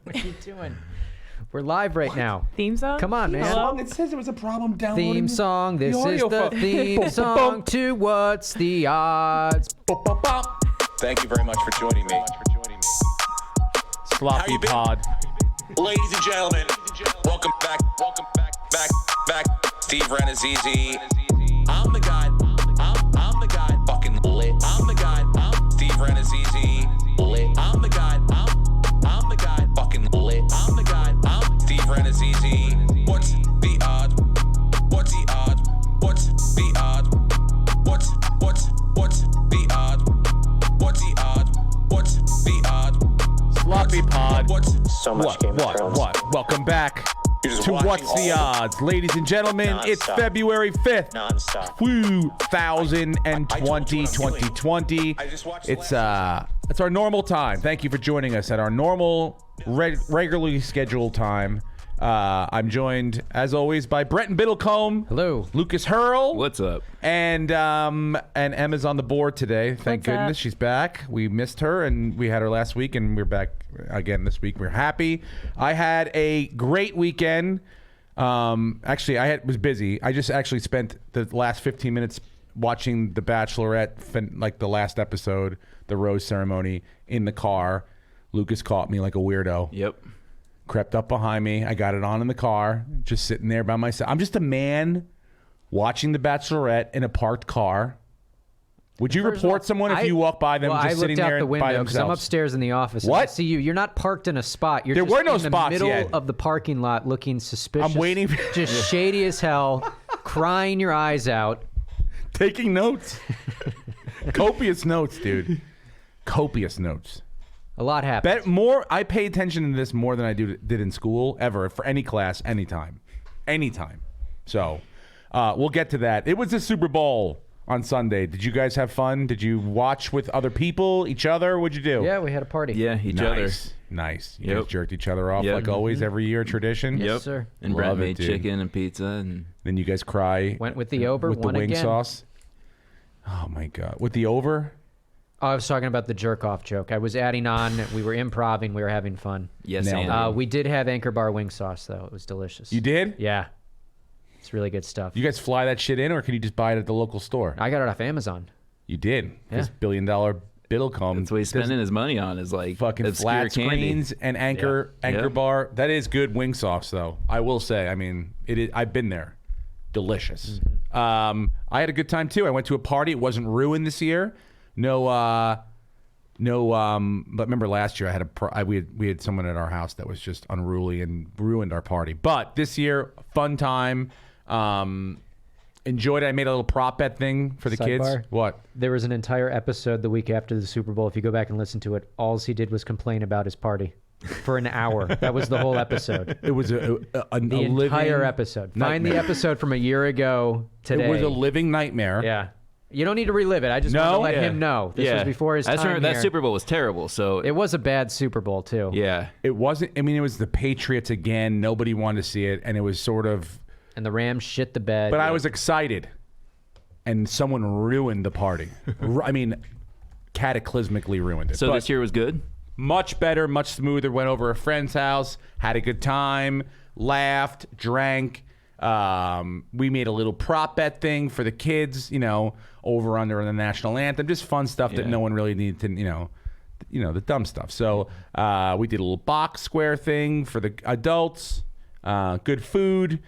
What are you doing? We're live right now. Theme song? Come on, man. Hello? It says there was a problem downloading Theme song. This is audio the file. theme song to What's the Odds? Thank you very much for joining me. Sloppy How you been? pod. Ladies and gentlemen, welcome back. Steve Rannazzisi. I'm the guy. I'm the guy. Fucking lit. I'm the guy. Steve Rannazzisi. Lit. I'm the guy. I'm the guy. Fucking lit. I'm the guy. Steve Rannazzisi. What's the odds? What's the odds? What's the odds? What's the odds? What's the odds? What's the odds? Sloppy pod. So much Game of Thrones. What? Welcome back You're just to watching What's the all- Odds. Ladies and gentlemen, it's Non-stop. February 5th. Non-stop. 2020. It's our normal time. Thank you for joining us at our normal, regularly scheduled time. I'm joined, as always, by Brenton Biddlecombe. Hello. Lucas Hurl. What's up? And Emma's on the board today. Thank What's up? goodness she's back. We missed her, and we had her last week, and we're back again this week. We're happy. I had a great weekend. Actually, was busy. I just actually spent the last 15 minutes watching The Bachelorette, like the last episode, the rose ceremony, in the car. Lucas caught me like a weirdo. Yep. Crept up behind me. I got it on in the car, just sitting there by myself. I'm just a man watching The Bachelorette in a parked car. Would you report someone if you walk by them just sitting there I looked out the by window because I'm themselves? upstairs in the office. And What? I see you. You're not parked in a spot. You're There just were no in the spots middle yet. of the parking lot looking suspicious. I'm waiting. Just shady as hell, crying your eyes out. Taking notes. Copious notes, dude. Copious notes. A lot happened. I pay attention to this more than I did in school ever for any class, anytime. So we'll get to that. It was the Super Bowl on Sunday. Did you guys have fun? Did you watch with other people, each other? What'd you do? Yeah, we had a party. Yeah, each other. Nice. You Yep. guys jerked each other off Yep. like always, every year, tradition. Yes, Yep. sir. And Love Brett it, made dude. chicken and pizza, and Then you guys cry. Went with the over, with the won wing again. sauce. Oh my God. With the over? Oh, I was talking about the jerk off joke. I was adding on. We were improving. We were having fun. yes, Nailed and it. We did have Anchor Bar wing sauce though. It was delicious. You did? Yeah. It's really good stuff. You guys fly that shit in, or can you just buy it at the local store? I got it off Amazon. You did. This Yeah. $1 billion Biddlecombe. that's what he's spending his money on is like Fucking obscure flat candy. screens and Anchor Yeah. Bar. That is good wing sauce, though. I will say. I mean, it is. I've been there. Delicious. Mm-hmm. I had a good time too. I went to a party. It wasn't ruined this year. No. But remember last year I had we had someone at our house that was just unruly and ruined our party. But this year, fun time. Enjoyed it. I made a little prop bet thing for the kids. Sidebar. What? There was an entire episode the week after the Super Bowl. If you go back and listen to it, all he did was complain about his party for an hour. That was the whole episode. It was the The entire episode. Find the nightmare. episode from a year ago today. It was a living nightmare. Yeah. You don't need to relive it. I just No? want to let Yeah. him know. This was before his I just time remember that here. Super Bowl was terrible. So It was a bad Super Bowl, too. yeah, It wasn't. I mean, it was the Patriots again. Nobody wanted to see it, and it was sort of. And the Rams shit the bed. But I was excited, and someone ruined the party. I mean, cataclysmically ruined it. so But this year was good. much better, much smoother. Went over a friend's house, had a good time, laughed, drank. We made a little prop bet thing for the kids. Over under the national anthem. Just fun stuff that Yeah. no one really needed to. The dumb stuff. So we did a little box square thing for the adults. Good food.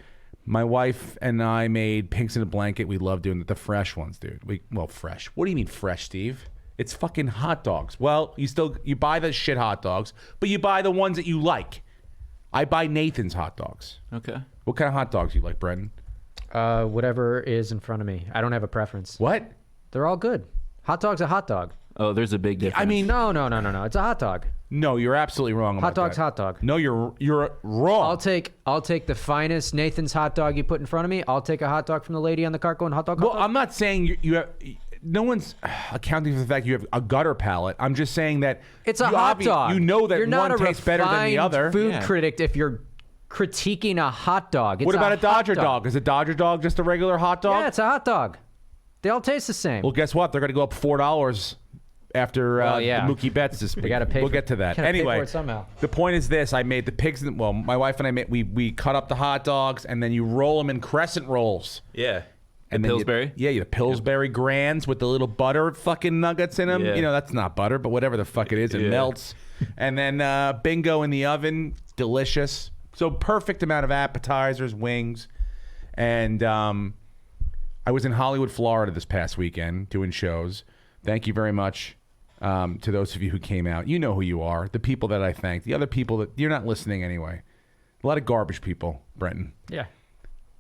My wife and I made pigs in a blanket. We love doing the fresh ones, dude. Fresh. What do you mean fresh, Steve? It's fucking hot dogs. Well, you buy the shit hot dogs, but you buy the ones that you like. I buy Nathan's hot dogs. Okay. What kind of hot dogs you like, Brendan? Whatever is in front of me. I don't have a preference. What? They're all good. Hot dog's a hot dog. Oh, there's a big difference. I mean, No. It's a hot dog. no, you're absolutely wrong about Hot dog's that. hot dog. No, you're wrong. I'll take the finest Nathan's hot dog you put in front of me. I'll take a hot dog from the lady on the cart going hot dog. Well, I'm not saying you have. No one's accounting for the fact you have a gutter palate. I'm just saying that it's a you hot dog. You know that you're not one a tastes better than the refined other. Food Yeah. critic if you're critiquing a hot dog. It's What about a hot Dodger dog? Is a Dodger dog just a regular hot dog? Yeah, it's a hot dog. They all taste the same. Well, guess what? They're going to go up $4 after yeah. the Mookie Betts this week. We got to pay. We'll get to that. Gotta pay Anyway, for it somehow. the point is this: I made the pigs. My wife and I made we cut up the hot dogs, and then you roll them in crescent rolls. Yeah. And The then Pillsbury? the Pillsbury grands with the little butter fucking nuggets in them. Yeah. You know, that's not butter, but whatever the fuck it is, it Yeah. melts. And then bingo in the oven, delicious. So perfect amount of appetizers, wings. And I was in Hollywood, Florida this past weekend doing shows. Thank you very much to those of you who came out. You know who you are. The people that I thanked. The other people that you're not listening anyway. A lot of garbage people, Brenton. Yeah.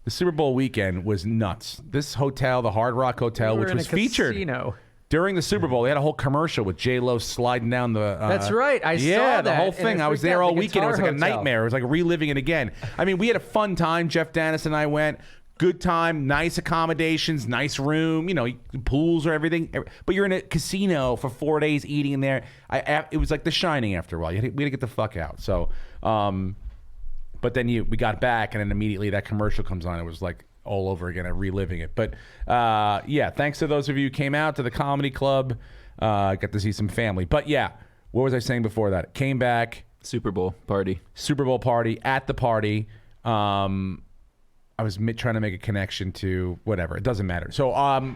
The Super Bowl weekend was nuts. This hotel, the Hard Rock Hotel, We were which in was a featured casino. during the Super Bowl, they had a whole commercial with J-Lo sliding down the. That's right. I saw yeah, the that, whole and thing. it I was freaked there out, all the weekend. It was Guitar like a Hotel. nightmare. It was like reliving it again. I mean, we had a fun time. Jeff Dennis and I went. Good time, nice accommodations, nice room. You know, pools or everything. But you're in a casino for 4 days eating in there. It was like The Shining after a while. We had to get the fuck out. So, but then we got back, and then immediately that commercial comes on. It was like all over again. I'm reliving it. But yeah, thanks to those of you who came out to the comedy club. Got to see some family. But yeah, what was I saying before that? Came back. Super Bowl party. Super Bowl party. At the party, I was trying to make a connection to whatever. It doesn't matter. So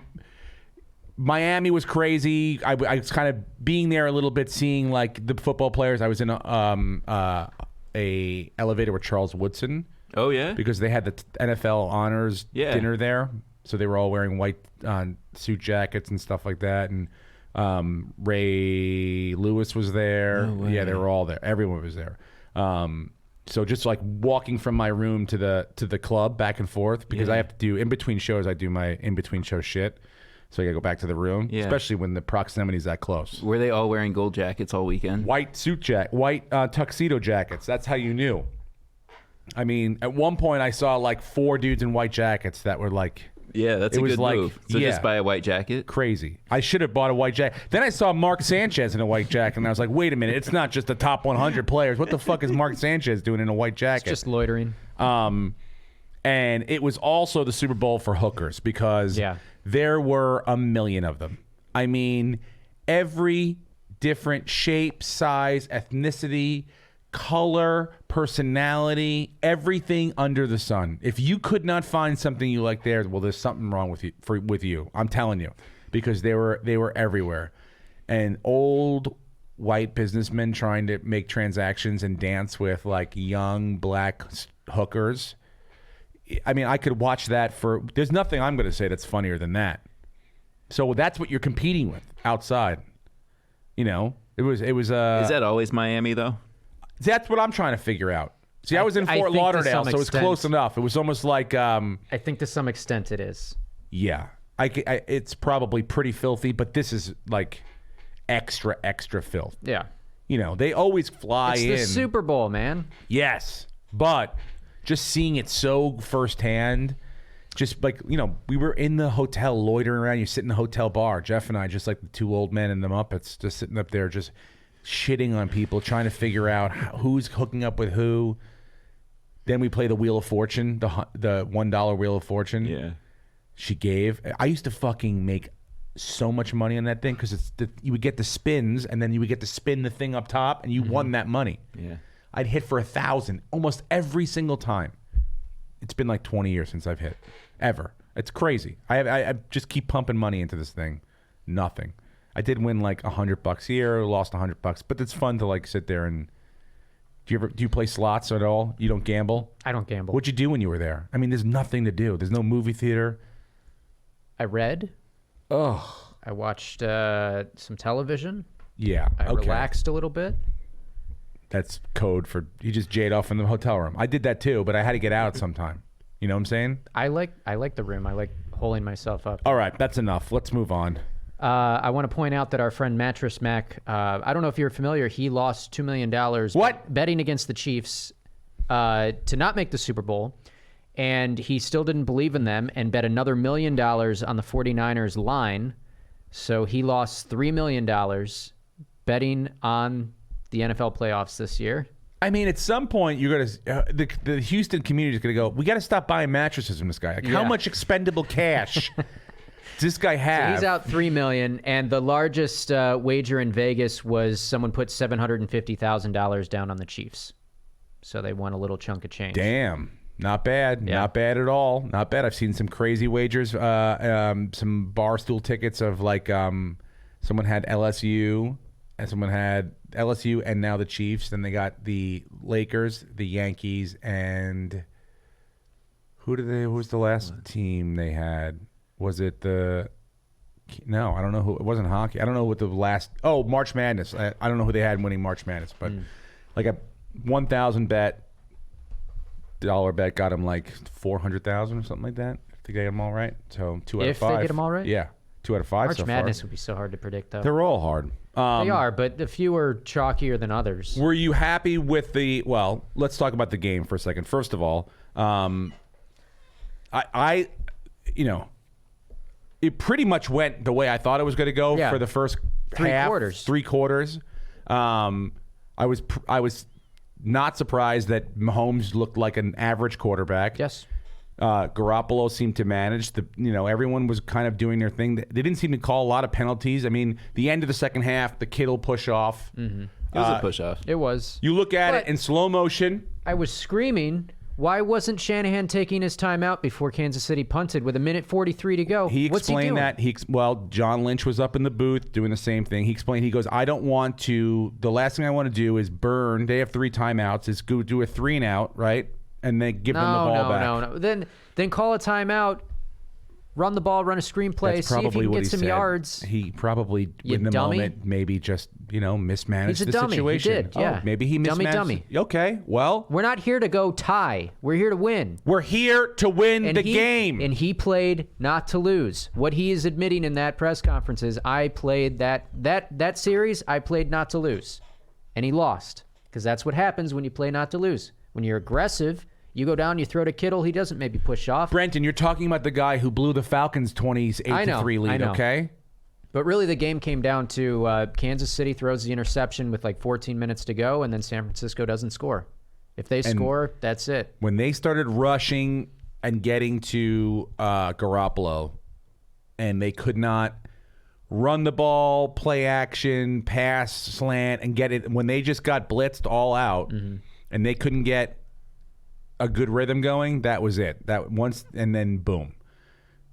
Miami was crazy. I was kind of being there a little bit, seeing like the football players. I was in a elevator with Charles Woodson. Oh yeah. Because they had the NFL honors dinner there, so they were all wearing white suit jackets and stuff like that. And Ray Lewis was there. No way. Yeah, they were all there. Everyone was there. So just like walking from my room to the club back and forth, because I have to do in between shows. I do my in between show shit. So I gotta go back to the room, especially when the proximity is that close. Were they all wearing gold jackets all weekend? White white tuxedo jackets. That's how you knew. I mean, at one point I saw like 4 dudes in white jackets that were like, Yeah, that's a good move. So just buy a white jacket? Crazy. I should have bought a white jacket. Then I saw Mark Sanchez in a white jacket, and I was like, wait a minute, it's not just the top 100 players. What the fuck is Mark Sanchez doing in a white jacket? It's just loitering. And it was also the Super Bowl for hookers, because there were a million of them. I mean, every different shape, size, ethnicity, color, personality, everything under the sun. If you could not find something you like there, well, there's something wrong with you. I'm telling you, because they were everywhere. And old white businessmen trying to make transactions and dance with like young black hookers. I mean, I could watch that for. There's nothing I'm going to say that's funnier than that. So that's what you're competing with outside. You know, it was. Is that always Miami though? That's what I'm trying to figure out. See, I was in Fort Lauderdale, so it's close enough. It was almost like. I think to some extent it is. Yeah, it's probably pretty filthy, but this is like extra filth. Yeah. You know, they always fly in. It's the Super Bowl, man. Yes, but just seeing it so firsthand, just like, you know, we were in the hotel loitering around. You sit in the hotel bar, Jeff and I, just like the 2 old men in the Muppets, just sitting up there, just shitting on people, trying to figure out who's hooking up with who. Then we play the Wheel of Fortune, the $1 Wheel of Fortune. Yeah. She gave. I used to fucking make so much money on that thing, because you would get the spins, and then you would get to spin the thing up top, and you won that money. Yeah. I'd hit for 1,000 almost every single time. It's been like 20 years since I've hit, ever. It's crazy. I just keep pumping money into this thing. Nothing. I did win like $100 here, lost $100, but it's fun to like sit there and. Do you play slots at all? You don't gamble? I don't gamble. What'd you do when you were there? I mean, there's nothing to do. There's no movie theater. I read. Oh. I watched some television. Yeah. I relaxed a little bit. That's code for you just jade off in the hotel room. I did that too, but I had to get out sometime. You know what I'm saying? I like the room. I like holding myself up. All right, that's enough. Let's move on. I want to point out that our friend Mattress Mac, I don't know if you're familiar, he lost $2 million betting against the Chiefs to not make the Super Bowl. And he still didn't believe in them and bet another $1 million on the 49ers line. So he lost $3 million betting on the NFL playoffs this year. I mean, at some point, you're going to the Houston community is going to go, we got to stop buying mattresses from this guy. Like, how much expendable cash this guy have? So he's out $3 million, and the largest wager in Vegas was someone put $750,000 down on the Chiefs. So they won a little chunk of change. Damn. Not bad. Yeah. Not bad at all. Not bad. I've seen some crazy wagers. Some barstool tickets of like someone had LSU and someone had LSU and now the Chiefs. Then they got the Lakers, the Yankees, and who was the last team they had? Was it the... No, I don't know who. It wasn't hockey. I don't know what the last... Oh, March Madness. I don't know who they had winning March Madness, but like a 1,000 dollar bet got him like 400,000 or something like that. If they get them all right. So 2 out of 5. If they get them all right? Yeah. 2 out of 5 March so Madness far. would be so hard to predict, though. They're all hard. They are, but a few are chalkier than others. Were you happy with the... Well, let's talk about the game for a second. First of all, I you know, it pretty much went the way I thought it was going to go for the first half, 3 quarters. I was not surprised that Mahomes looked like an average quarterback. Yes. Garoppolo seemed to manage. Everyone was kind of doing their thing. They didn't seem to call a lot of penalties. I mean, the end of the second half, the Kittle push off. Mm-hmm. It was a push off. It was. You look at it in slow motion. I was screaming, why wasn't Shanahan taking his time out before Kansas City punted with 1:43 to go? He What's explained he doing? that. John Lynch was up in the booth doing the same thing. He explained, he goes, I don't want to, the last thing I want to do is burn. They have 3 timeouts. Is go do a 3 and out, right? And then give them the ball back. No. Then call a timeout, run the ball, run a screenplay, That's see if probably you can what get he some said. yards. He probably, You in the dummy. moment, maybe just, mismanaged He's a the dummy. He situation. did, yeah. Oh, maybe he mismanaged. Dummy. Okay, well, We're not here to go tie. We're here to win. we're here to win the game. And he played not to lose. What he is admitting in that press conference is, I played that series, I played not to lose. And he lost. Because that's what happens when you play not to lose. When you're aggressive, you go down, you throw to Kittle, he doesn't maybe push off. Brenton, you're talking about the guy who blew the Falcons' 28-3 lead, I know. okay? But really the game came down to Kansas City throws the interception with like 14 minutes to go, and then San Francisco doesn't score. If they score, that's it. When they started rushing and getting to Garoppolo, and they could not run the ball, play action, pass, slant, and get it, when they just got blitzed all out, and they couldn't get a good rhythm going, that was it. That once, and then boom.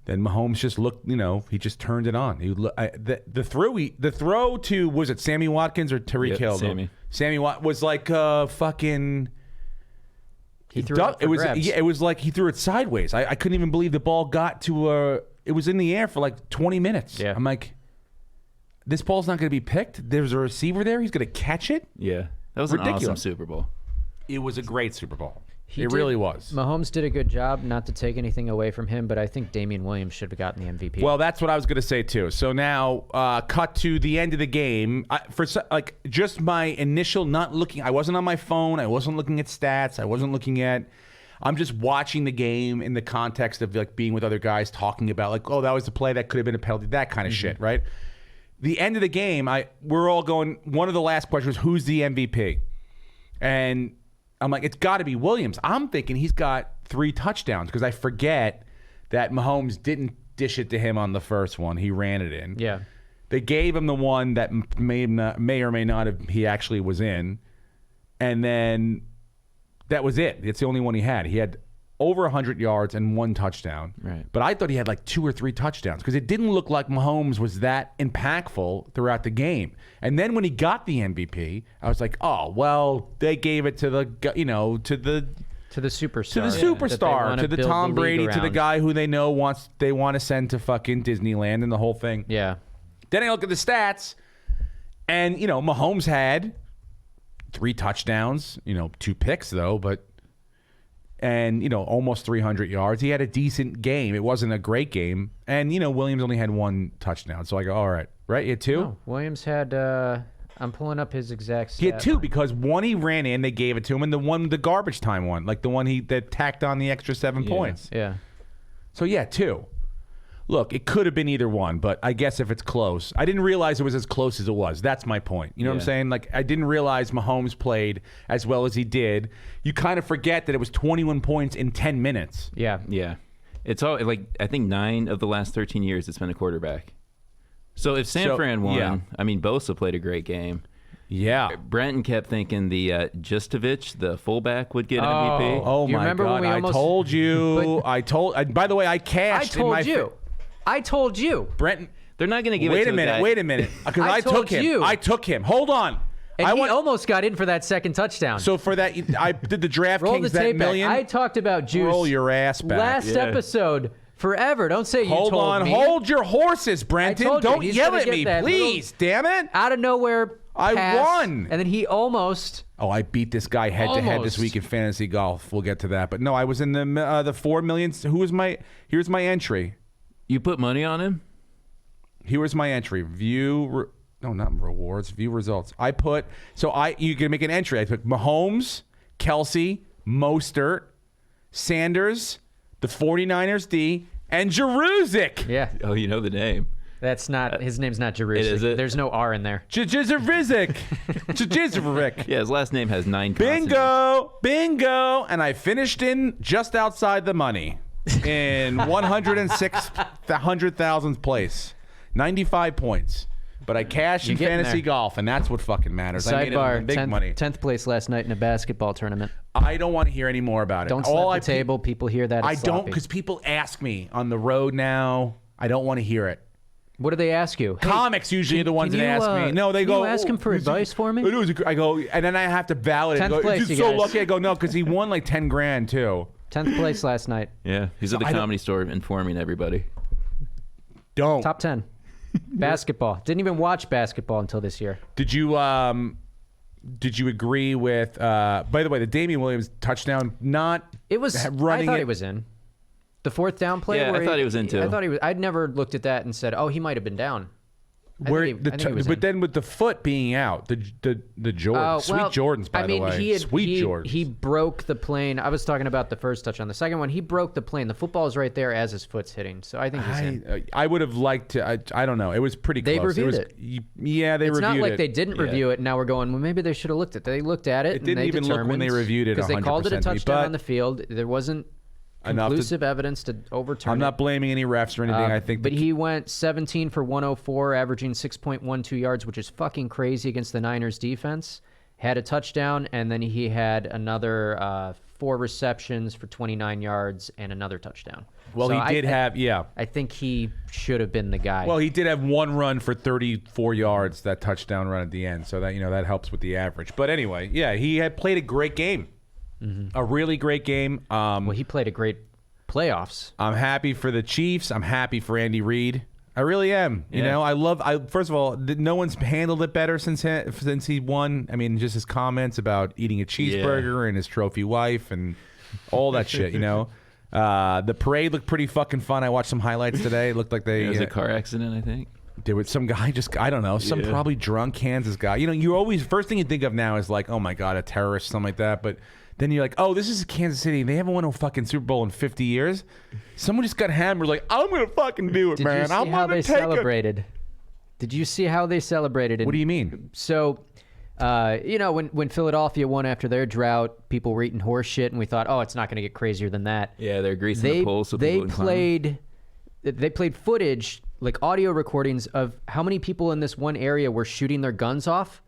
Then Mahomes just looked, he just turned it on. The throw to, was it Sammy Watkins or Tyreek Hill? Sammy. Sammy was like fucking. He threw it for grabs. It was like he threw it sideways. I couldn't even believe the ball got to. It was in the air for like 20 minutes. Yeah. I'm like, this ball's not going to be picked. There's a receiver there. He's going to catch it. Yeah. That was Ridiculous. an awesome Super Bowl. It was a great Super Bowl. He did. Really was. Mahomes did a good job, not to take anything away from him, but I think Damian Williams should have gotten the MVP. Well, that's what I was going to say too. So now, cut to the end of the game. Just my initial not looking. I wasn't on my phone. I wasn't looking at stats. I wasn't looking at. I'm just watching the game in the context of like being with other guys talking about like, oh, that was the play that could have been a penalty, that kind of shit, right? The end of the game, we're all going. One of the last questions was, who's the MVP? And I'm like, it's got to be Williams. I'm thinking he's got 3 touchdowns because I forget that Mahomes didn't dish it to him on the first one. He ran it in. Yeah. They gave him the one that may or may not have he actually was in. And then that was it. It's the only one he had. He had over 100 yards and 1 touchdown. Right. But I thought he had like 2 or 3 touchdowns because it didn't look like Mahomes was that impactful throughout the game. And then when he got the MVP, I was like, oh, well, they gave it to the, to the superstar, to the Tom Brady, to the guy who they know they want to send to fucking Disneyland and the whole thing. Yeah. Then I look at the stats, and Mahomes had 3 touchdowns, 2 picks though, and almost 300 yards. He had a decent game. It wasn't a great game, and Williams only had 1 touchdown. So I go, all right, you had 2. No, Williams had. I'm pulling up his exact stat He had 2 line. because one he ran in, they gave it to him, and the garbage time one, like the one that tacked on the extra 7 points. Yeah. So yeah, 2. Look, it could have been either one, but I guess if it's close, I didn't realize it was as close as it was. That's my point. You know what I'm saying? Like I didn't realize Mahomes played as well as he did. You kind of forget that it was 21 points in 10 minutes. Yeah. Yeah. It's all like I think 9 of the last 13 years it's been a quarterback. So if San Fran won, yeah. I mean Bosa played a great game. Yeah. Brenton kept thinking the Justovich, the fullback, would get MVP. Oh You my remember when God! we almost- I told you. By the way, I I cashed. in my told you. Brenton. They're not going to give it Wait to a minute. guy. Wait a minute. Because I I took told him. you. I took him. Hold on. And I he want. almost got in for that second touchdown. So for that, I did the Roll the DraftKings that tape million. back. I talked about juice. Roll your ass back. Last Yeah. episode. Forever. Don't say you Hold told on. me. Hold your horses, Brenton. told you, Don't he's yell gonna at get me, that please. Damn it. Out of nowhere. I pass, won. And then he almost. Oh, I beat this guy head to head this Almost. week in fantasy golf. We'll get to that. But no, I was in the 4 million. Here's my entry. You put money on him? Here was my entry. Not rewards. View results. You can make an entry. I took Mahomes, Kelsey, Mostert, Sanders, the 49ers D, and Jeruzik. Yeah. Oh, you know the name. That's not. His name's not Jerusalem. Is it? There's no R in there. Jeruzik. Jeruzik. Yeah, his last name has 9 consonants. Bingo. And I finished in just outside the money in 106 100,000th place. 95 points. But I cashed in You're getting fantasy there. golf, and that's what fucking matters. I made it Sidebar: in big money. 10th place last night in a basketball tournament. I don't want to hear any more about it. Don't slap the table. People hear that. It's I don't, sloppy. because people ask me on the road now. I don't want to hear it. What do they ask you? Hey, Comics usually are the ones can that you, ask me. No, they can go. you ask him for "Oh, advice for me?" I go, and then I have to validate. 10th I go, place, is you it so guys. lucky? I go, no, because he won like 10 grand too. 10th place last night. Yeah, he's at the I don't- Comedy Store informing everybody. Don't. Top 10. Basketball. Didn't even watch basketball until this year. Did you agree with? By the way, the Damian Williams touchdown, not It was. running I thought it. he was in. The fourth down play. Yeah, where I thought he was in, too. I thought he was. I'd never looked at that and said, "Oh, he might have been down." I think he was but in. then with the foot being out, the Jordan, sweet well, Jordans, by I mean, the way, he had, sweet he, Jordans. He broke the plane. I was talking about the first touch on the second one. He broke the plane. The football is right there as his foot's hitting. So I think he's in. I would have liked to. I don't know. It was pretty They close. reviewed was, it. Yeah, they It's reviewed not like it. they didn't review it, and now we're going, well, maybe they should have looked at it. They looked at it, It didn't and they even look when they determined- reviewed it because they called it a 100% to me, touchdown but on the field. There wasn't enough to- conclusive evidence to overturn I'm it. not blaming any refs or anything. I think, But he went 17 for 104, averaging 6.12 yards, which is fucking crazy against the Niners defense. Had a touchdown, and then he had another 4 receptions for 29 yards and another touchdown. well, So he did have. I think he should have been the guy. Well, he did have one run for 34 yards, that touchdown run at the end. So that that helps with the average. But anyway, yeah, he had played a great game, a really great game. well, he played a great playoffs. I'm happy for the Chiefs. I'm happy for Andy Reid. I really am. You Yeah. know, first of all, no one's handled it better since he won. I mean, just his comments about eating a cheeseburger and his trophy wife and all that shit, you know. The parade looked pretty fucking fun. I watched some highlights today. It looked like It was a car accident, I think. there was some guy I don't know, some probably drunk Kansas guy. You know, you always, first thing you think of now is like, oh my God, a terrorist, something like that. But then you're like, oh, this is Kansas City. They haven't won a fucking Super Bowl in 50 years. Someone just got hammered like, I'm going to fucking do it, Did man. you see I'm how going they to take it. celebrated? Did you see how they celebrated? What do you mean? So, you know, when Philadelphia won after their drought, people were eating horse shit, and we thought, oh, it's not going to get crazier than that. Yeah, they're greasing the poles so they people can climb. they played footage, like audio recordings of how many people in this one area were shooting their guns off.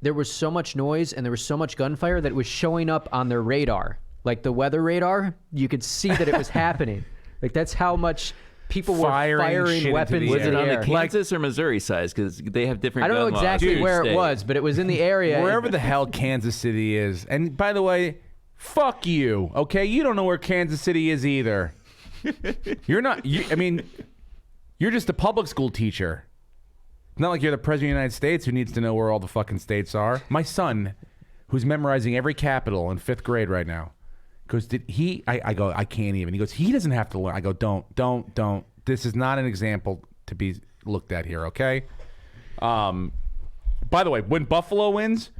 There was so much noise and there was so much gunfire that it was showing up on their radar, like the weather radar. You could see that it was happening. Like that's how much people were Firing shit firing into weapons. the Was in it on air. the Kansas or Missouri sides? Because they have different I don't know gun laws exactly in each where it state. was, but it was in the area. Wherever the hell Kansas City is. And by the way, fuck you, okay? You don't know where Kansas City is either. You're not, you're just a public school teacher. It's not like you're the president of the United States who needs to know where all the fucking states are. My son, who's memorizing every capital in 5th grade right now, goes, did he, I go, I can't even. He goes, he doesn't have to learn. I go, don't. This is not an example to be looked at here, okay? By the way, when Buffalo wins,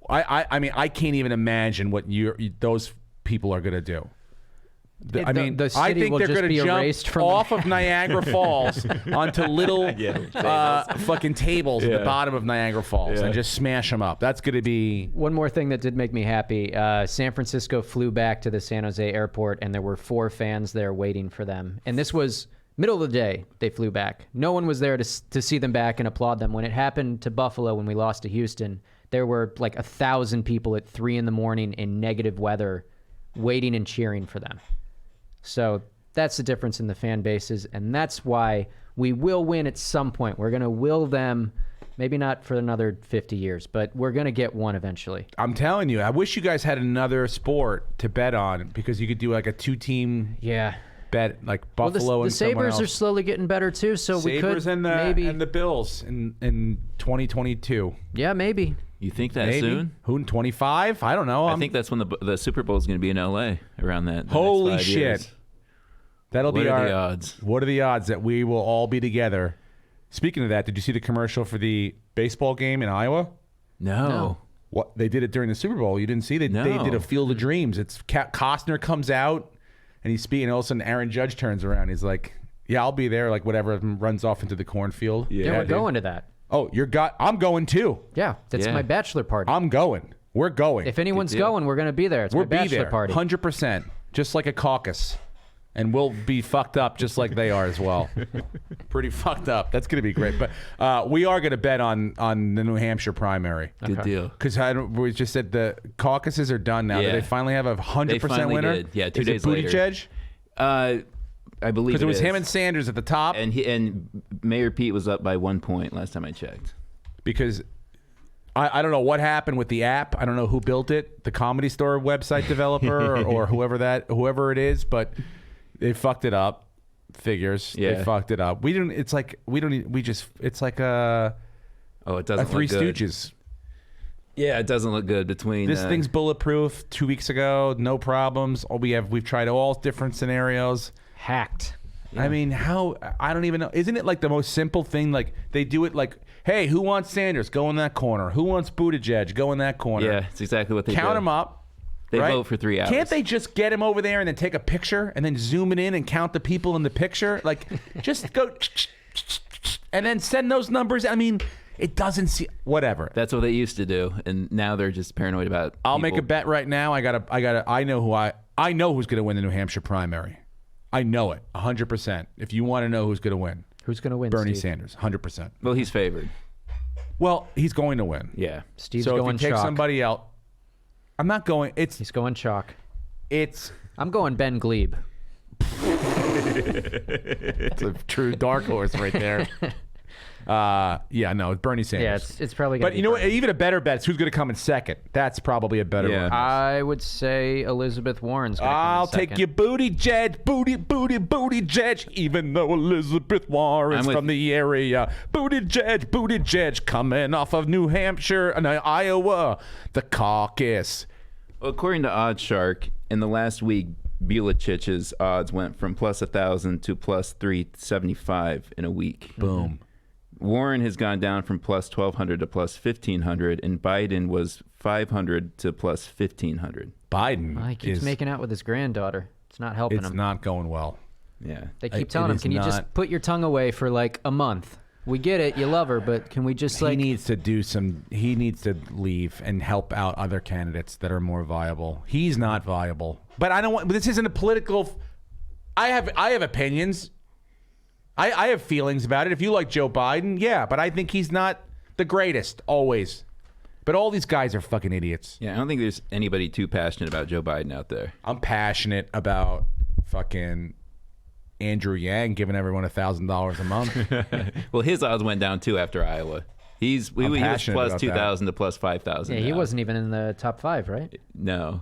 I mean, I can't even imagine what those people are going to do. The I city think will they're just going be to jump erased from off of Niagara Falls onto little fucking tables at the bottom of Niagara Falls and just smash them up. That's going to be... One more thing that did make me happy. San Francisco flew back to the San Jose airport, and there were 4 fans there waiting for them. And this was middle of the day they flew back. No one was there to see them back and applaud them. When it happened to Buffalo when we lost to Houston, there were like 1,000 people at 3 a.m. in negative weather waiting and cheering for them. So that's the difference in the fan bases, and that's why we will win at some point. We're going to will them, maybe not for another 50 years, but we're going to get one eventually. I'm telling you, I wish you guys had another sport to bet on because you could do like a 2-team bet, like Buffalo the and someone Sabres else. are slowly getting better too, so we could maybe... and the Bills in 2022. Yeah, maybe. You think that Maybe. soon? Who in 25? I don't know. I think that's when the Super Bowl is going to be in L.A. around that. Holy next 5 shit. years. That'll be What are our the odds? What are the odds that we will all be together? Speaking of that, did you see the commercial for the baseball game in Iowa? No. What they did it during the Super Bowl? You didn't see they No. They did a Field of Dreams. It's Costner comes out and he's speaking. And all of a sudden, Aaron Judge turns around. He's like, "Yeah, I'll be there." Like whatever, and runs off into the cornfield. Yeah. Yeah, we're dude. going to that. Oh, I'm going too. Yeah, that's Yeah. my bachelor party. I'm going. We're going. If anyone's Good deal. going, we're going to be there. It's We'll my be bachelor there, party. 100%, just like a caucus, and we'll be fucked up just like they are as well. Pretty fucked up. That's going to be great. But we are going to bet on the New Hampshire primary. Good deal. Because we just said the caucuses are done now. Yeah. Do they finally have a 100% finally winner? did. Yeah, 2 Is days it later. Buttigieg? I believe Because it was is. him and Sanders at the top. and Mayor Pete was up by 1 point last time I checked. Because I don't know what happened with the app. I don't know who built it, the Comedy Store website developer or whoever it is, but they fucked it up. Figures. Yeah. They fucked it up. It's like a It doesn't Three look good. Stooges. Yeah, it doesn't look good between This thing's bulletproof. 2 weeks ago, no problems. We've tried all different scenarios. Hacked. I mean, I don't even know. Isn't it like the most simple thing? Like they do it like, hey, who wants Sanders? Go in that corner. Who wants Buttigieg? Go in that corner. Yeah, it's exactly what they Count do. them up. They right? vote for 3 hours. Can't they just get him over there and then take a picture and then zoom it in and count the people in the picture? Like, just go and then send those numbers. I mean, it doesn't see whatever. That's what they used to do, and now they're just paranoid about. I'll make a people. bet right now. I know who's going to win the New Hampshire primary. I know it 100%. If you want to know who's going to win, Who's going to win, Bernie Steve? Sanders, 100%. Well, he's favored. Well, he's going to win. Yeah. Steve's So going if you take chalk. somebody out, I'm not going. He's going chalk. It's I'm going Ben Glebe. it's a true dark horse right there. No, it's Bernie Sanders. Yeah, it's probably going to But be you know what? Bernie. Even a better bet is who's going to come in second. That's probably a better Yeah. one. I would say Elizabeth Warren's going to come in I'll take second. your booty, Jed. Booty, Jed. Even though Elizabeth Warren's I'm with from the area. Booty, Jed. Coming off of New Hampshire and Iowa. The caucus. Well, according to OddsShark, in the last week, Buttigieg's odds went from plus 1,000 to plus 375 in a week. Boom. Warren has gone down from plus 1,200 to plus 1,500, and Biden was 500 to plus 1,500. Biden He keeps is making out with his granddaughter. It's not helping it's him. not going well. Yeah. They keep it telling him, is can you just not- put your tongue away for like a month? We get it, you love her, but can we just He like... needs to leave and help out other candidates that are more viable. He's not viable. But I don't want, this isn't a political, I have opinions. I have feelings about it. If you like Joe Biden, yeah, but I think he's not the greatest always. But all these guys are fucking idiots. Yeah, I don't think there's anybody too passionate about Joe Biden out there. I'm passionate about fucking Andrew Yang giving everyone $1,000 a month. Well, his odds went down too after Iowa. He was passionate plus about 2,000 to plus 5,000. Yeah, he now. wasn't even in the top 5, right? No.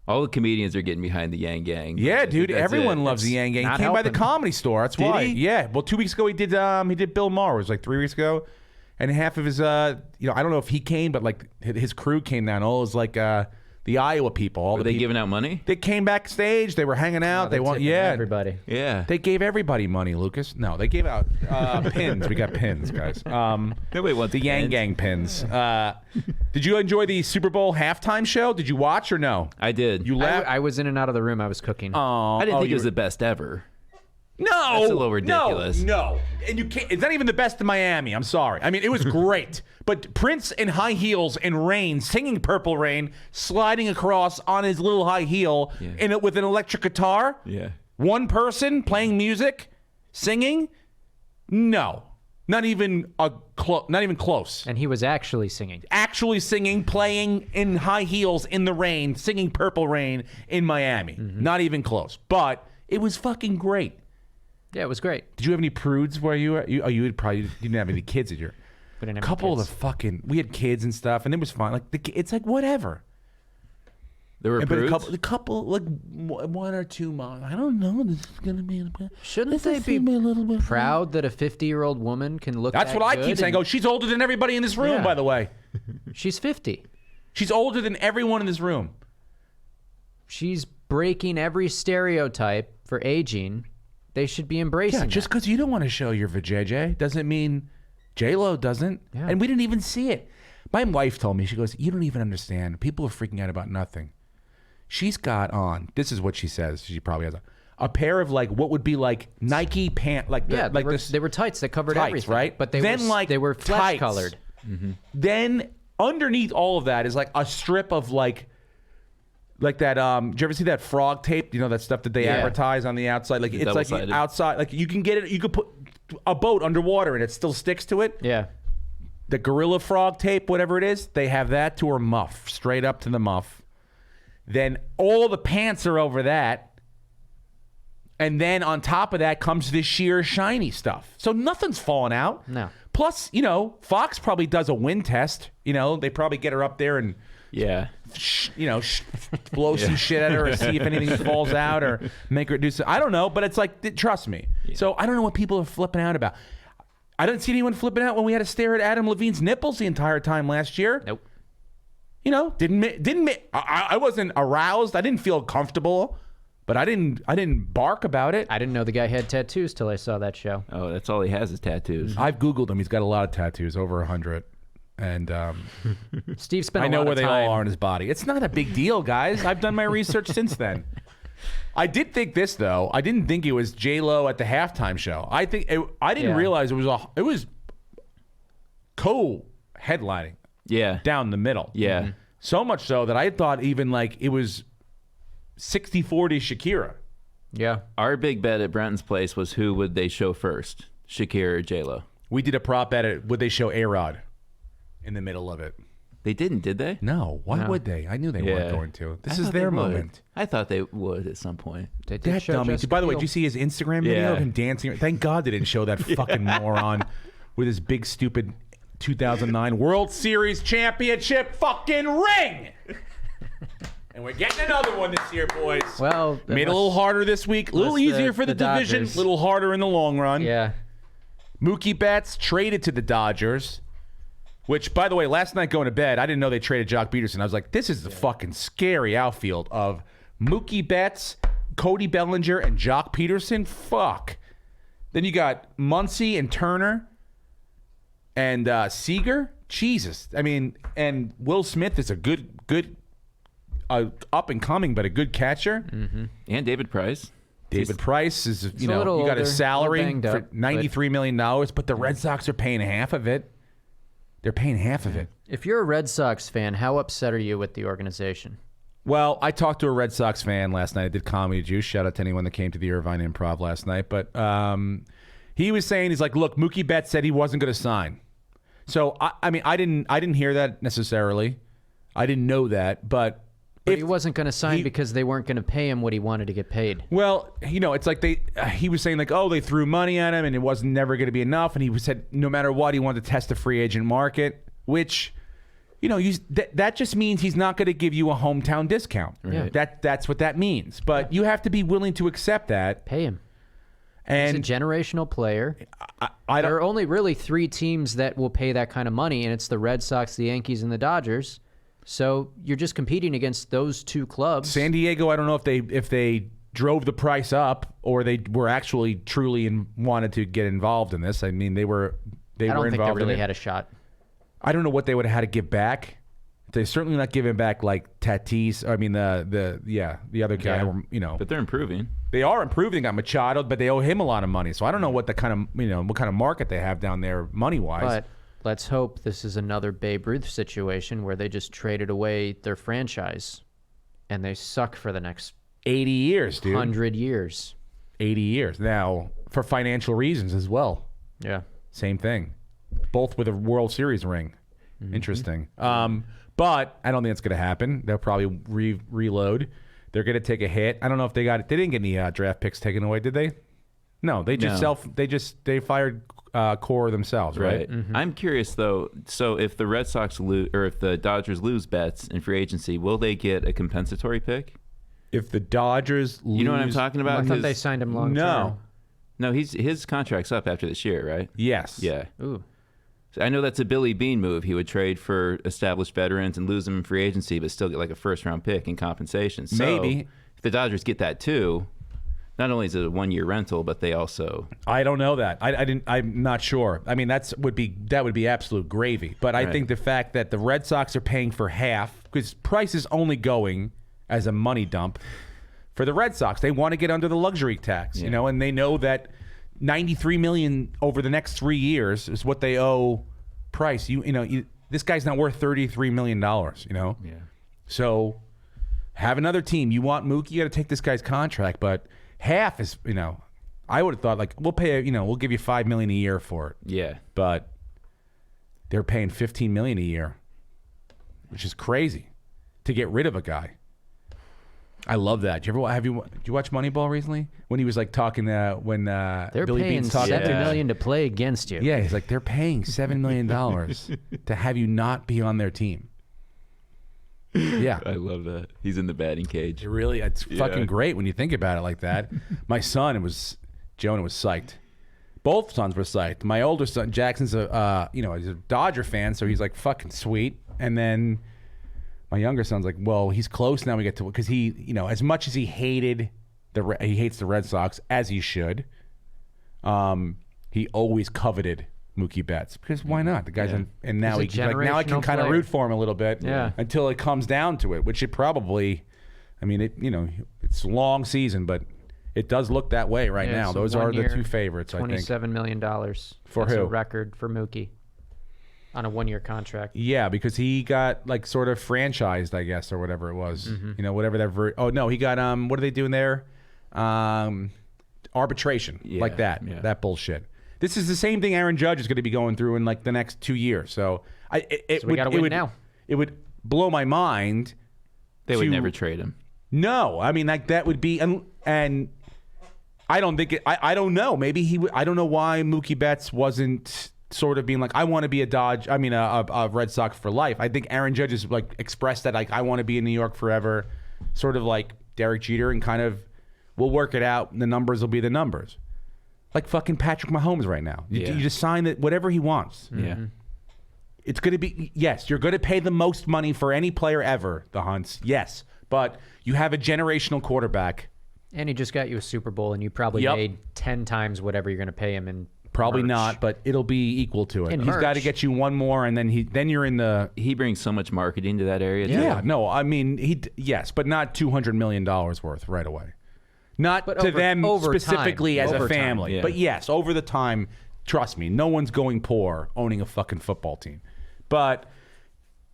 All the comedians are getting behind the Yang Gang. Yeah, I think dude, that's everyone it. loves the Yang Gang. He not came by the helping. Comedy Store. That's Did why. he? Yeah. Well, 2 weeks ago he did Bill Maher. It was like 3 weeks ago, and half of his I don't know if he came, but like his crew came down. Oh, it was like the Iowa people. All Were the they people, giving out money? They came backstage. They were hanging out. They want, everybody. Yeah. They gave everybody money, Lucas. No, they gave out pins. We got pins, guys. Nobody wants the Yang pins. Gang pins. Did you enjoy the Super Bowl halftime show? Did you watch or no? I did. You laughed. I was in and out of the room. I was cooking. Oh, I didn't think it was the best ever. No, That's a little ridiculous. No, and you can't. It's not even the best in Miami. I'm sorry. I mean, it was great, but Prince in high heels in rain, singing "Purple Rain," sliding across on his little high heel in it with an electric guitar. Yeah. One person playing music, singing. No, not even not even close. and he was actually singing. Actually singing, playing in high heels in the rain, singing "Purple Rain" in Miami. Not even close. But it was fucking great. Yeah, it was great. Did you have any prudes where you were? You didn't have any kids at your. We didn't have Couple any of kids. the fucking. We had kids and stuff, and it was fun. Like it's like whatever. There were But prudes? a couple, like one or two months. I don't know. This is gonna be. Shouldn't this they is be gonna a little bit proud that a 50-year-old woman can look That's that what I good keep saying. and- Oh, she's older than everybody in this room. Yeah. By the way, She's 50. she's older than everyone in this room. She's breaking every stereotype for aging. They should be embracing Yeah, just that. because you don't want to show your vajayjay doesn't mean J-Lo doesn't. Yeah. And we didn't even see it. My wife told me, she goes, you don't even understand. People are freaking out about nothing. She's got on, this is what she says, she probably has a pair of like what would be like Nike pant, like the, Yeah, like they were tights that covered tights, everything. right? But they then were like they were flesh tights. colored. Then underneath all of that is like a strip of like that. Did you ever see that frog tape? You know that stuff that they Yeah. advertise on the outside. Like it's like double-sided. outside. Like you can get it. You could put a boat underwater and it still sticks to it. Yeah. The gorilla frog tape, whatever it is, they have that to her muff, straight up to the muff. Then all the pants are over that. And then on top of that comes this sheer shiny stuff. So nothing's falling out. No. Plus, Fox probably does a wind test. They probably get her up there and, Yeah. blow some shit at her or see if anything falls out or make her do something. I don't know, but it's like, trust me. Yeah. So I don't know what people are flipping out about. I didn't see anyone flipping out when we had to stare at Adam Levine's nipples the entire time last year. Nope. I wasn't aroused. I didn't feel comfortable, but I didn't bark about it. I didn't know the guy had tattoos till I saw that show. Oh, that's all he has is tattoos. I've Googled him. He's got a lot of tattoos, over 100. And Steve spent I a know lot where of they time. all are in his body. It's not a big deal, guys. I've done my research since then. I did think this though. I didn't think it was J-Lo at the halftime show. I didn't realize it was co-headlining Yeah. down the middle. Yeah. So much so that I thought even like it was 60-40 Shakira. Yeah. Our big bet at Brenton's place was who would they show first, Shakira or J-Lo? We did a prop bet. Would they show A-Rod in the middle of it? They didn't, did they? No. Why No. would they? I knew they weren't going to. This I is thought their they would. moment. I thought they would at some point. They did That show dummy. Jessica By the way, Biel. did you see his Instagram video Yeah. of him dancing? Thank God they didn't show that fucking moron with his big stupid 2009 World Series championship fucking ring. And we're getting another one this year, boys. Well, Made it a little harder this week. A little Unless easier for the division. Dodgers. A little harder in the long run. Yeah. Mookie Betts traded to the Dodgers. Which, by the way, last night going to bed, I didn't know they traded Jock Peterson. I was like, this is the fucking scary outfield of Mookie Betts, Cody Bellinger, and Jock Peterson. Fuck. Then you got Muncy and Turner and Seager. Jesus. I mean, and Will Smith is a good up and coming, but a good catcher. And David Price. David Price is, a little you got older, his salary a little banged for up, $93 million, but the Red Sox are paying half of it. They're paying half of it. If you're a Red Sox fan, how upset are you with the organization? Well, I talked to a Red Sox fan last night. I did Comedy Juice. Shout out to anyone that came to the Irvine Improv last night. But he was saying, he's like, look, Mookie Betts said he wasn't going to sign. So, I mean, I didn't hear that necessarily. I didn't know that. But He wasn't going to sign because they weren't going to pay him what he wanted to get paid. Well, it's like he was saying like, oh, they threw money at him and it wasn't never going to be enough. And he said no matter what, he wanted to test the free agent market, which, that just means he's not going to give you a hometown discount. Right. That's what that means. But you have to be willing to accept that. Pay him. And He's a generational player. I There don't. are only really 3 teams that will pay that kind of money, and it's the Red Sox, the Yankees, and the Dodgers. So you're just competing against those two clubs. San Diego, I don't know if they drove the price up or they were actually truly and wanted to get involved in this. I mean, they were I don't think they involved really in it. had a shot. I don't know what they would have had to give back. They're certainly not giving back like Tatis. I mean, the other guy. Yeah. You know, But they're improving. they are improving. They got Machado, but they owe him a lot of money. So I don't know what what kind of market they have down there money wise. But let's hope this is another Babe Ruth situation where they just traded away their franchise and they suck for the next 80 years, dude. 100 years. 80 years now for financial reasons as well. Yeah. Same thing. Both with a World Series ring. Interesting. But I don't think it's going to happen. They'll probably reload. They're going to take a hit. I don't know if they got it. They didn't get any draft picks taken away, did they? No, they just they fired Core themselves, right? I'm curious though. So if the Red Sox lose, or if the Dodgers lose Betts in free agency, will they get a compensatory pick? If the Dodgers lose, You know what I'm talking about? I thought 'Cause- they signed him long No. term. No, his contract's up after this year, right? Yes. Yeah. Ooh. So I know that's a Billy Beane move. He would trade for established veterans and lose them in free agency, but still get like a first-round pick in compensation. So Maybe. if the Dodgers get that too, not only is it a 1-year rental, but they also I don't know that. I'm not sure. I mean, that would be absolute gravy. But I Right. think the fact that the Red Sox are paying for half, because Price is only going as a money dump for the Red Sox. They want to get under the luxury tax, you know, and they know that $93 million over the next 3 years is what they owe Price. This guy's not worth $33 million. You know. Yeah. So have another team. You want Mookie, you got to take this guy's contract, but half is, I would have thought like we'll give you $5 million a year for it. Yeah. But they're paying $15 million a year, which is crazy to get rid of a guy. I love that. Did you watch Moneyball recently? When he was like talking when They're Billy paying Beane's talking. $7 million to play against you. Yeah, he's like they're paying $7 million to have you not be on their team. Yeah. I love that. He's in the batting cage. It's fucking great when you think about it like that. My son, Jonah was psyched. Both sons were psyched. My older son, Jackson's he's a Dodger fan, so he's like fucking sweet. And then my younger son's like, well, he's close now. We get to, because he, as much as he hates the Red Sox, as he should. He always coveted Mookie Betts because why not? The guy's and now He's he a now I can generational kind of player. root for him a little bit, Yeah. until it comes down to it, which it probably. I mean, it's a long season, but it does look that way right now. so Those are 1 the year, two favorites, I think. $27 million. For That's who? a record for Mookie on a 1-year contract. Yeah, because he got like sort of franchised, I guess, or whatever it was. Whatever that. Oh no, he got what are they doing there? Arbitration, like that. Yeah. That bullshit. This is the same thing Aaron Judge is going to be going through in like the next 2 years. So we gotta win now. It would blow my mind. They would to- never trade him. No, I mean like that would be and I don't think I don't know. Maybe he would. I don't know why Mookie Betts wasn't sort of being like I want to be a Red Sox for life. I think Aaron Judge has like expressed that like I want to be in New York forever, sort of like Derek Jeter, and kind of we'll work it out. The numbers will be the numbers. Like fucking Patrick Mahomes right now. You just sign it, whatever he wants. Yeah. It's going to be, yes, you're going to pay the most money for any player ever, the Hunts. Yes. But you have a generational quarterback. And he just got you a Super Bowl, and you probably Yep. made 10 times whatever you're going to pay him in Probably merch. not, but it'll be equal to it. In He's got to merch. get you one more, and then you're in the. He brings so much marketing to that area. Yeah. too. No, I mean, yes, but not $200 million worth right away. Not But to over- them over time. specifically as a Over time, family. yeah. But yes, over the time, trust me, no one's going poor owning a fucking football team. But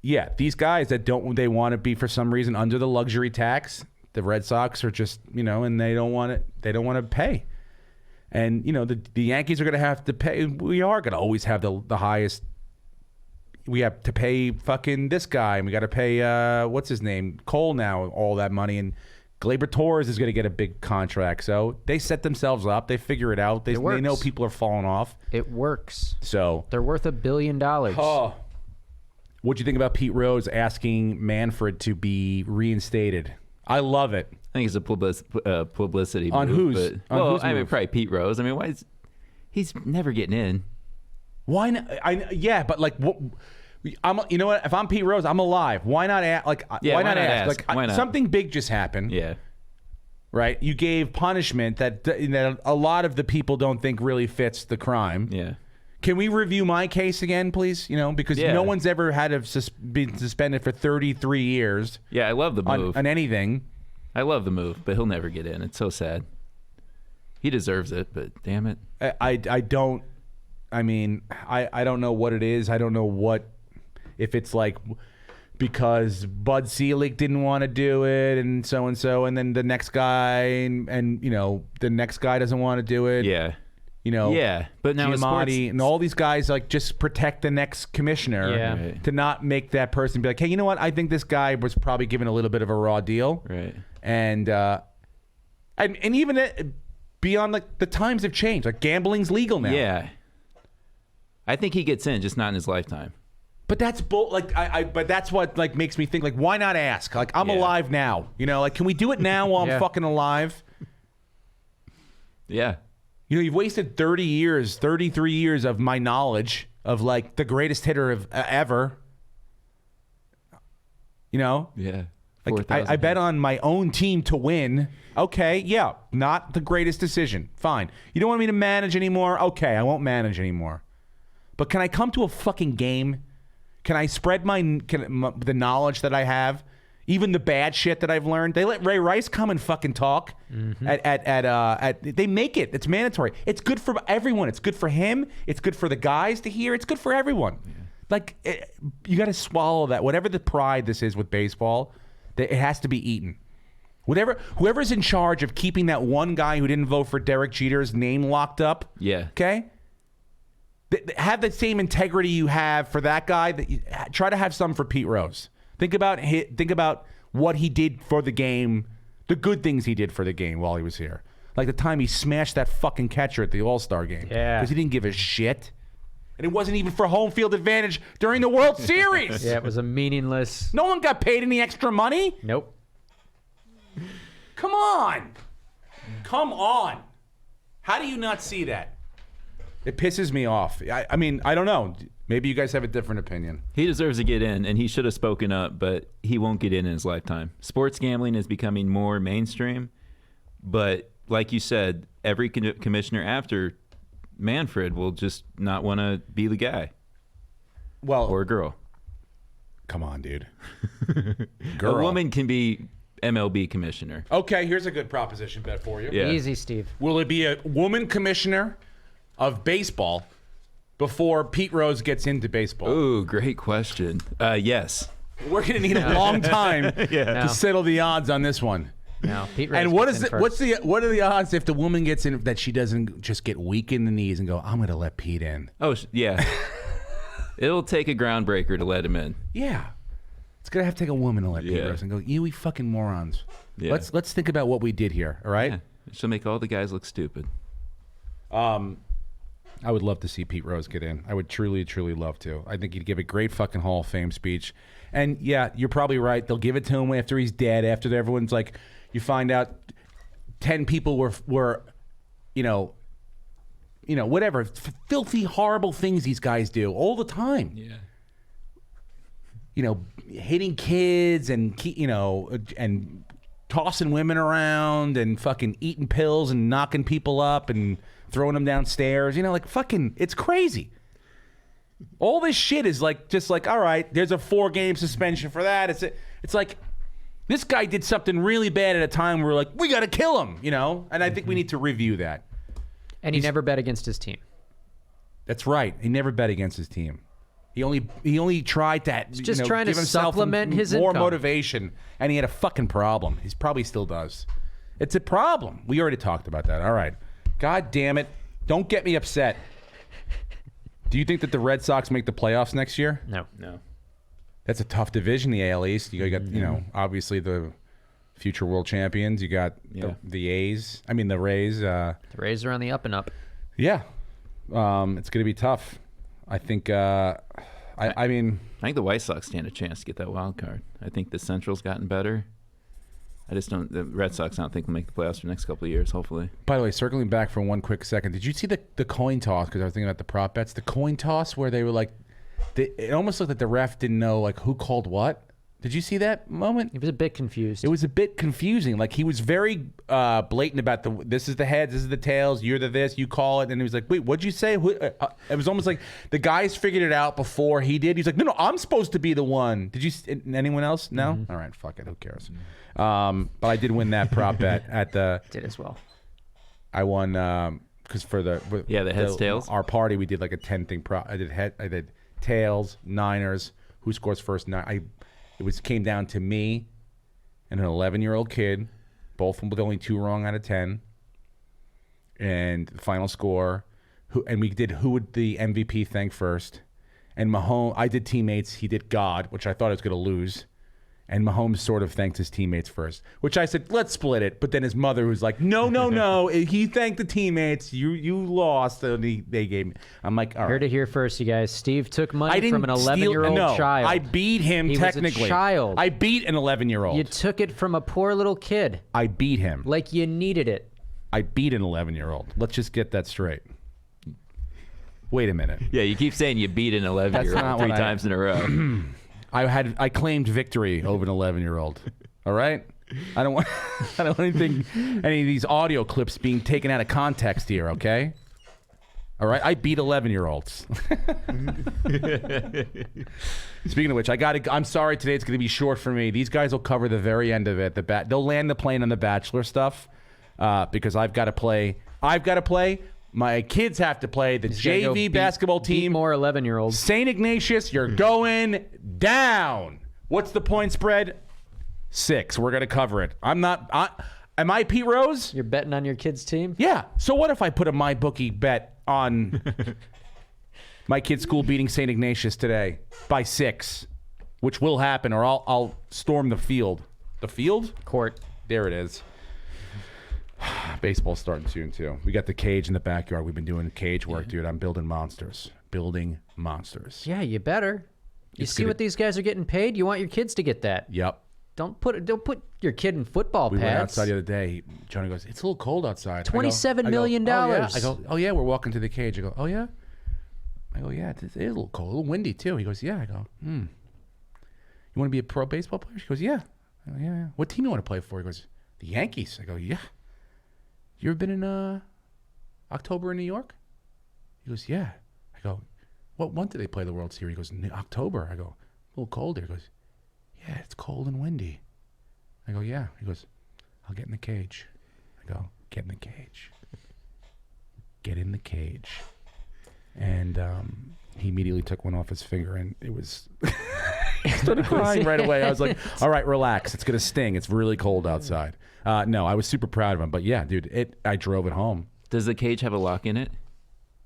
yeah, these guys that they want to be for some reason under the luxury tax. The Red Sox are just, and they don't want it. They don't want to pay. And, the Yankees are going to have to pay. We are going to always have the highest. We have to pay fucking this guy. And we got to pay, what's his name? Cole now, all that money. And Gleyber Torres is going to get a big contract. So they set themselves up. They figure it out. They works. know people are falling off. It works. So. They're worth $1 billion. Oh. What'd you think about Pete Rose asking Manfred to be reinstated? I love it. I think it's a publicity On move. whose- But, on well, whose I mean, move? probably Pete Rose. I mean, he's never getting in. Why not? Yeah, but like, You know what? If I'm Pete Rose, I'm alive. Why not ask? Like, why not ask? Like, Why not? something big just happened. Yeah. Right? You gave punishment that a lot of the people don't think really fits the crime. Yeah. Can we review my case again, please? Because no one's ever had to been suspended for 33 years. Yeah, I love the move. On anything. I love the move, but he'll never get in. It's so sad. He deserves it, but damn it. I don't. I mean, I don't know what it is. I don't know if it's like because Bud Selig didn't want to do it and so, and then the next guy and the next guy doesn't want to do it. Yeah. Yeah, but now Giamatti and all these guys like just protect the next commissioner to not make that person be like, hey, you know what? I think this guy was probably given a little bit of a raw deal, right? And even beyond, like, the times have changed. Like, gambling's legal now. Yeah, I think he gets in, just not in his lifetime. But that's but that's what like makes me think, like, why not ask? Like, I'm alive now. Like, can we do it now while I'm fucking alive? Yeah. You've wasted 33 years of my knowledge of, like, the greatest hitter of ever. Yeah. Like, I bet on my own team to win. Okay, yeah, not the greatest decision. Fine. You don't want me to manage anymore? Okay, I won't manage anymore. But can I come to a fucking game? Can I spread the knowledge that I have? Even the bad shit that I've learned. They let Ray Rice come and fucking talk. They make it. It's mandatory. It's good for everyone. It's good for him. It's good for the guys to hear. It's good for everyone. Yeah. Like, you got to swallow that. Whatever the pride this is with baseball, it has to be eaten. Whoever's in charge of keeping that one guy who didn't vote for Derek Jeter's name locked up. Yeah. Okay. Have the same integrity you have for that guy. Try to have some for Pete Rose. Think about what he did for the game, the good things he did for the game while he was here. Like the time he smashed that fucking catcher at the All-Star game. Yeah. Because he didn't give a shit. And it wasn't even for home field advantage during the World Series. Yeah, it was a meaningless. No one got paid any extra money. Nope. Come on. Come on. How do you not see that? It pisses me off. I mean, I don't know. Maybe you guys have a different opinion. He deserves to get in, and he should have spoken up, but he won't get in his lifetime. Sports gambling is becoming more mainstream, but like you said, every commissioner after Manfred will just not want to be the guy. Well, or a girl. Come on, dude. Girl. A woman can be MLB commissioner. Okay, here's a good proposition bet for you. Yeah. Easy, Steve. Will it be a woman commissioner of baseball before Pete Rose gets into baseball? Ooh, great question. Yes. We're going to need a long time to settle the odds on this one. No, Pete Rose. And what are the odds if the woman gets in that she doesn't just get weak in the knees and go, I'm going to let Pete in? Oh, yeah. It'll take a groundbreaker to let him in. Yeah. It's going to have to take a woman to let Pete Rose and go, we fucking morons. Yeah. Let's think about what we did here, all right? Yeah. She'll make all the guys look stupid. I would love to see Pete Rose get in. I would truly, truly love to. I think he'd give a great fucking Hall of Fame speech. And yeah, you're probably right. They'll give it to him after he's dead, after everyone's like, you find out 10 people were whatever, filthy, horrible things these guys do all the time. Yeah. Hitting kids and tossing women around and fucking eating pills and knocking people up and throwing them downstairs. Fucking, it's crazy. All this shit is just like, all right, there's a 4-game suspension for that. It's like, this guy did something really bad at a time where we're like, we got to kill him, And I think we need to review that. And he never bet against his team. That's right. He never bet against his team. He only tried to trying to give himself supplement his more income. motivation, and he had a fucking problem. He probably still does. It's a problem. We already talked about that. All right. God damn it. Don't get me upset. Do you think that the Red Sox make the playoffs next year? No. That's a tough division, the AL East. You got, obviously the future world champions. You got the A's. I mean, the Rays. The Rays are on the up and up. Yeah. It's going to be tough. I think, I think the White Sox stand a chance to get that wild card. I think the Central's gotten better. I just don't. The Red Sox, I don't think will make the playoffs for the next couple of years. Hopefully. By the way, circling back for one quick second, did you see the coin toss? Because I was thinking about the prop bets. The coin toss where they were like, it almost looked like the ref didn't know like who called what. Did you see that moment? He was a bit confused. It was a bit confusing. Like he was very blatant about this is the heads, this is the tails, you're the this, you call it. And he was like, wait, what'd you say? It was almost like the guys figured it out before he did. He's like, no, I'm supposed to be the one. Did you? Anyone else? No? All right, fuck it. Who cares? But I did win that prop bet at the. Did as well. I won because for the heads tails. Our party we did like a 10 thing prop. I did tails, Niners. Who scores first? It came down to me and an 11-year-old kid, both with only 2 wrong out of 10, and the final score. We did who would the MVP thank first, and Mahomes. I did teammates. He did God, which I thought I was going to lose. And Mahomes sort of thanked his teammates first, which I said, let's split it. But then his mother was like, no. He thanked the teammates. You lost. And they gave me. I'm like, all right. Heard it here first, you guys. Steve took money from an 11-year-old child. I beat him technically. He was a child. I beat an 11-year-old. You took it from a poor little kid. I beat him. Like you needed it. I beat an 11-year-old. Let's just get that straight. Wait a minute. Yeah, you keep saying you beat an 11-year-old 3 times in a row. I claimed victory over an 11-year-old. All right? I don't want any of these audio clips being taken out of context here, okay? All right? I beat 11-year-olds. Speaking of which, I'm sorry today it's going to be short for me. These guys will cover the very end of it. They'll land the plane on the Bachelor stuff because I've got to play. My kids have to play the JV basketball team. Beat more 11-year-olds. St. Ignatius, you're going down. What's the point spread? 6. We're going to cover it. Am I Pete Rose? You're betting on your kids' team? Yeah. So what if I put a MyBookie bet on my kid's school beating St. Ignatius today by 6, which will happen, or I'll storm the field. The field? Court. There it is. Baseball's starting soon, too. We got the cage in the backyard. We've been doing cage work, dude. I'm building monsters. Yeah, you better. You see what these guys are getting paid? You want your kids to get that. Yep. Don't put your kid in football pads. We went outside the other day. Johnny goes, it's a little cold outside. $27 million. Oh, yeah. I go, oh, yeah, we're walking to the cage. I go, oh, yeah? I go, yeah, it is a little cold. A little windy, too. He goes, yeah. I go, You want to be a pro baseball player? He goes, yeah. I go, yeah. What team you want to play for? He goes, the Yankees. I go, yeah. You ever been in October in New York? He goes, yeah. I go, what month do they play the World Series? He goes, in October. I go, a little cold here. He goes, yeah, it's cold and windy. I go, yeah. He goes, I'll get in the cage. I go, get in the cage. Get in the cage. And he immediately took one off his finger, and it was... He started crying right away. I was like, all right, relax. It's going to sting. It's really cold outside. No, I was super proud of him. But yeah, dude, I drove it home. Does the cage have a lock in it?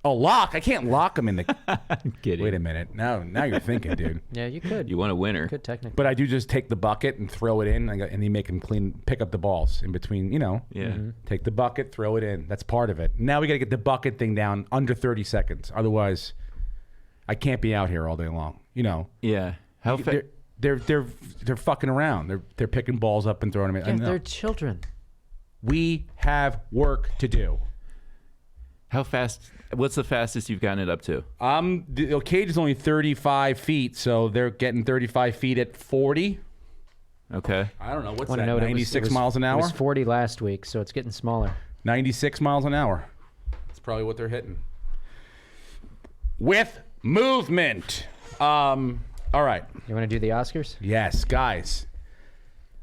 A lock? I can't lock him in the... I'm kidding. Wait a minute. Now you're thinking, dude. Yeah, you could. You want a winner. Could technically. But I do just take the bucket and throw it in, and he make him pick up the balls in between, Yeah. Mm-hmm. Take the bucket, throw it in. That's part of it. Now we got to get the bucket thing down under 30 seconds. Otherwise, I can't be out here all day long. Yeah. They're fucking around. They're picking balls up and throwing them in. Yeah, they're children. We have work to do. How fast? What's the fastest you've gotten it up to? The cage is only 35 feet, so they're getting 35 feet at 40. Okay. I don't know. What's Wanna that, know 96 miles an hour? It was 40 last week, so it's getting smaller. 96 miles an hour. That's probably what they're hitting. With movement. All right. You want to do the Oscars? Yes, guys.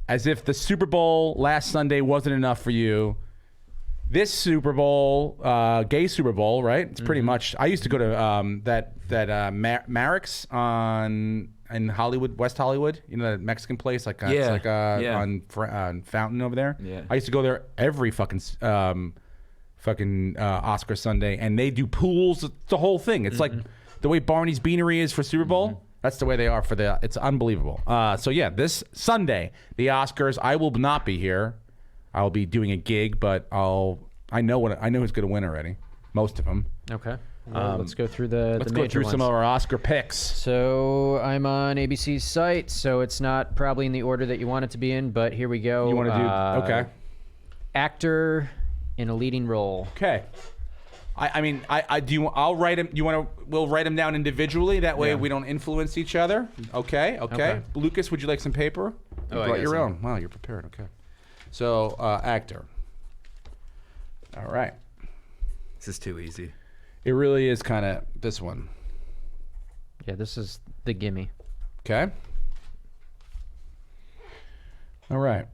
As if the Super Bowl last Sunday wasn't enough for you, this Super Bowl, gay Super Bowl, right? It's pretty much. I used to go to that Marrick's in Hollywood, West Hollywood. You know that Mexican place, like it's like on Fountain over there. Yeah. I used to go there every fucking Oscar Sunday, and they do pools. It's the whole thing. It's like the way Barney's Beanery is for Super Bowl. That's the way they are for it's unbelievable. So yeah, this Sunday, the Oscars, I will not be here. I'll be doing a gig, but I know who's going to win already. Most of them. Okay. Well, let's go through the Let's major go through ones. some of our Oscar picks. So I'm on ABC's site, so it's not probably in the order that you want it to be in, but here we go. You want to do okay? Actor in a leading role. Okay. I do. I'll write them. We'll write them down individually. That way we don't influence each other. Okay. Lucas, would you like some paper? You brought your own. Wow, you're prepared. Okay. So, actor. All right. This is too easy. It really is kind of this one. Yeah, this is the gimme. Okay. All right.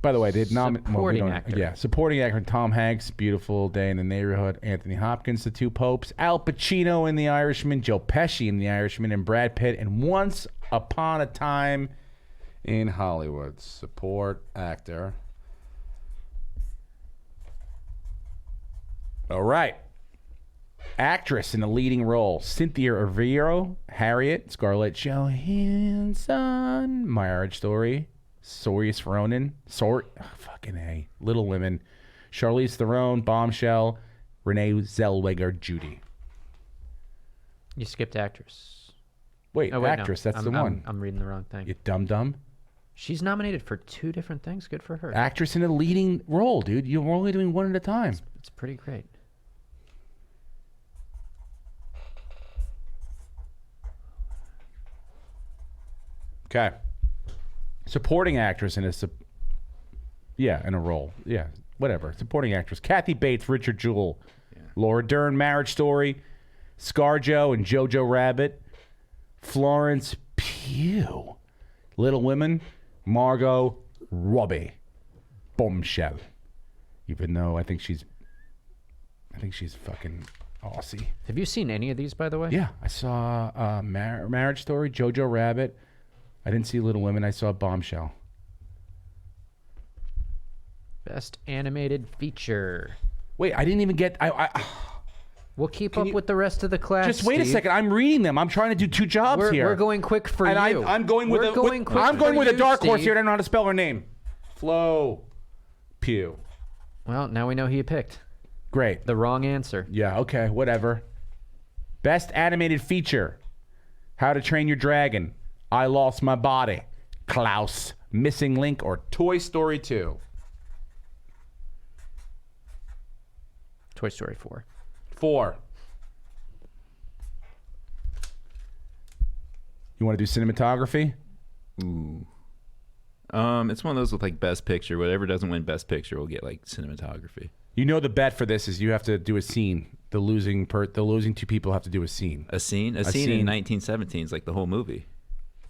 By the way, they did nominate supporting actor. Yeah, supporting actor Tom Hanks, Beautiful Day in the Neighborhood, Anthony Hopkins, The Two Popes, Al Pacino in The Irishman, Joe Pesci in The Irishman, and Brad Pitt in Once Upon a Time in Hollywood. Support actor. All right. Actress in a leading role: Cynthia Erivo, Harriet, Scarlett Johansson, Marriage Story, Saoirse Ronan, fucking A, Little Women, Charlize Theron, Bombshell, Renee Zellweger, Judy. You skipped actress. Wait, no. actress, that's the one. I'm reading the wrong thing. You dum-dum. She's nominated for 2 different things. Good for her. Actress in a leading role, dude. You're only doing one at a time. It's pretty great. Okay. Supporting actress in a in a role. Yeah, whatever. Supporting actress: Kathy Bates, Richard Jewell, Laura Dern, Marriage Story, ScarJo and Jojo Rabbit, Florence Pugh, Little Women, Margot Robbie, Bombshell. Even though I think she's fucking Aussie. Have you seen any of these, by the way? Yeah, I saw Marriage Story, Jojo Rabbit. I didn't see Little Women. I saw Bombshell. Best animated feature. Wait, I didn't even get. We'll keep up with the rest of the class. Just wait a Steve. second. I'm reading them. I'm trying to do 2 jobs here. We're going quick for and you. I'm going with We're going quick I'm going for with a you, dark horse Steve. here. I don't know how to spell her name. Flo Pugh. Well, now we know who you picked. Great. The wrong answer. Yeah. Okay. Whatever. Best animated feature: How to Train Your Dragon, I Lost My Body, Klaus, Missing Link, or Toy Story 2. Toy Story 4. 4. You want to do cinematography? Ooh. It's one of those with like Best Picture. Whatever doesn't win Best Picture will get like cinematography. You know the bet for this is you have to do a scene. The losing 2 people have to do a scene. A scene in 1917 is like the whole movie.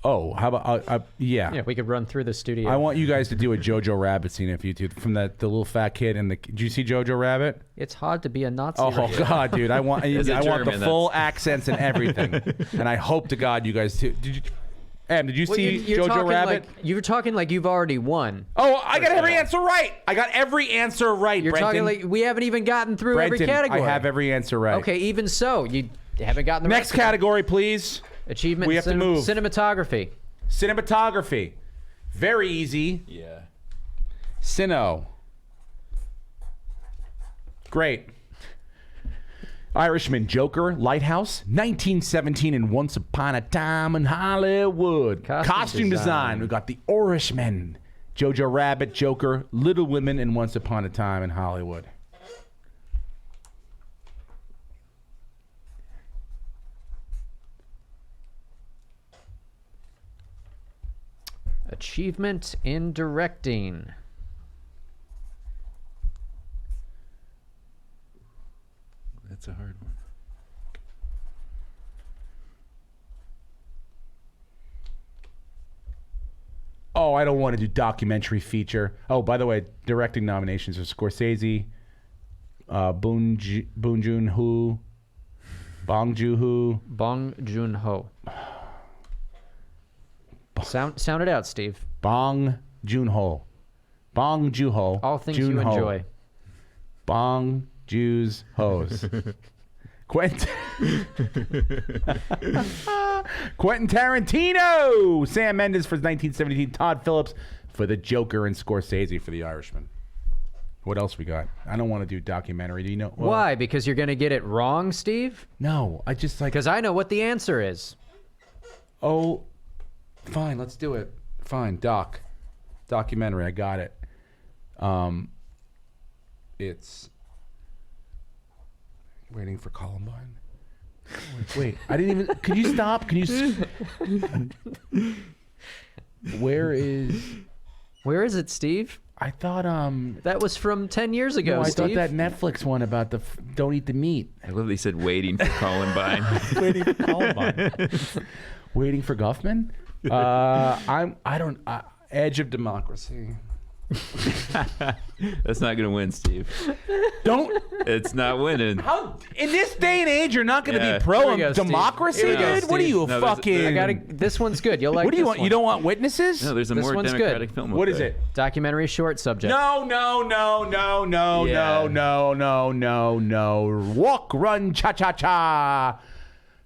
Oh, how about yeah. Yeah, we could run through the studio. I want you guys to do a Jojo Rabbit scene if you do from the little fat kid and the. Did you see Jojo Rabbit? It's hard to be a Nazi. Oh right? God, dude! I want As a I want the German, full accents and everything, and I hope to God you guys too. Did you? Em, did you Well, see you're Jojo talking Rabbit? you're talking like you've already won. Oh, I got every answer right. I got every answer right. You're Brenton. talking like we haven't even gotten through every Brenton, category. I have every answer right. Okay, even so, you haven't gotten the Next rest of them. category, please. Achievement. We have to move. Cinematography. Cinematography. Very easy. Yeah. Cino. Great. Irishman, Joker, Lighthouse, 1917, and Once Upon a Time in Hollywood. Costume design. We got The Irishman, Jojo Rabbit, Joker, Little Women, and Once Upon a Time in Hollywood. Achievement in directing. That's a hard one. Oh, I don't want to do documentary feature. Oh, by the way, directing nominations are Scorsese, Bong Joon-ho, Bong Joon-ho. Bong Joon-ho. Sound it out, Steve. Bong Joon-ho. Bong Joon-ho. All things Joon-ho. you enjoy. Bong Jews Hose. Quentin Tarantino. Sam Mendes for 1917. Todd Phillips for The Joker, and Scorsese for The Irishman. What else we got? I don't want to do documentary. Do you know? Well, Why? Because you're going to get it wrong, Steve? No, I just like. Because I know what the answer is. Oh, fine. Let's do it. Fine, documentary. I got it. It's Waiting for Columbine. Wait, I didn't even. Can you stop? Can you? Where is it, Steve? I thought that was from 10 years ago. No, I Steve. thought that Netflix one about the don't eat the meat. I love they said Waiting for Columbine. Waiting for Columbine. Waiting for Guffman. Edge of Democracy. That's not gonna win, Steve. Don't. It's not winning. How in this day and age you're not going to Yeah. be pro Here we go, Steve. democracy, Here we go, dude? What are you No, fucking? This one's good. You'll like. What do you this want? one. You don't want witnesses? No, there's a This more one's democratic good. film. What up is there. it? Documentary short subject. No. Walk, run, cha cha cha.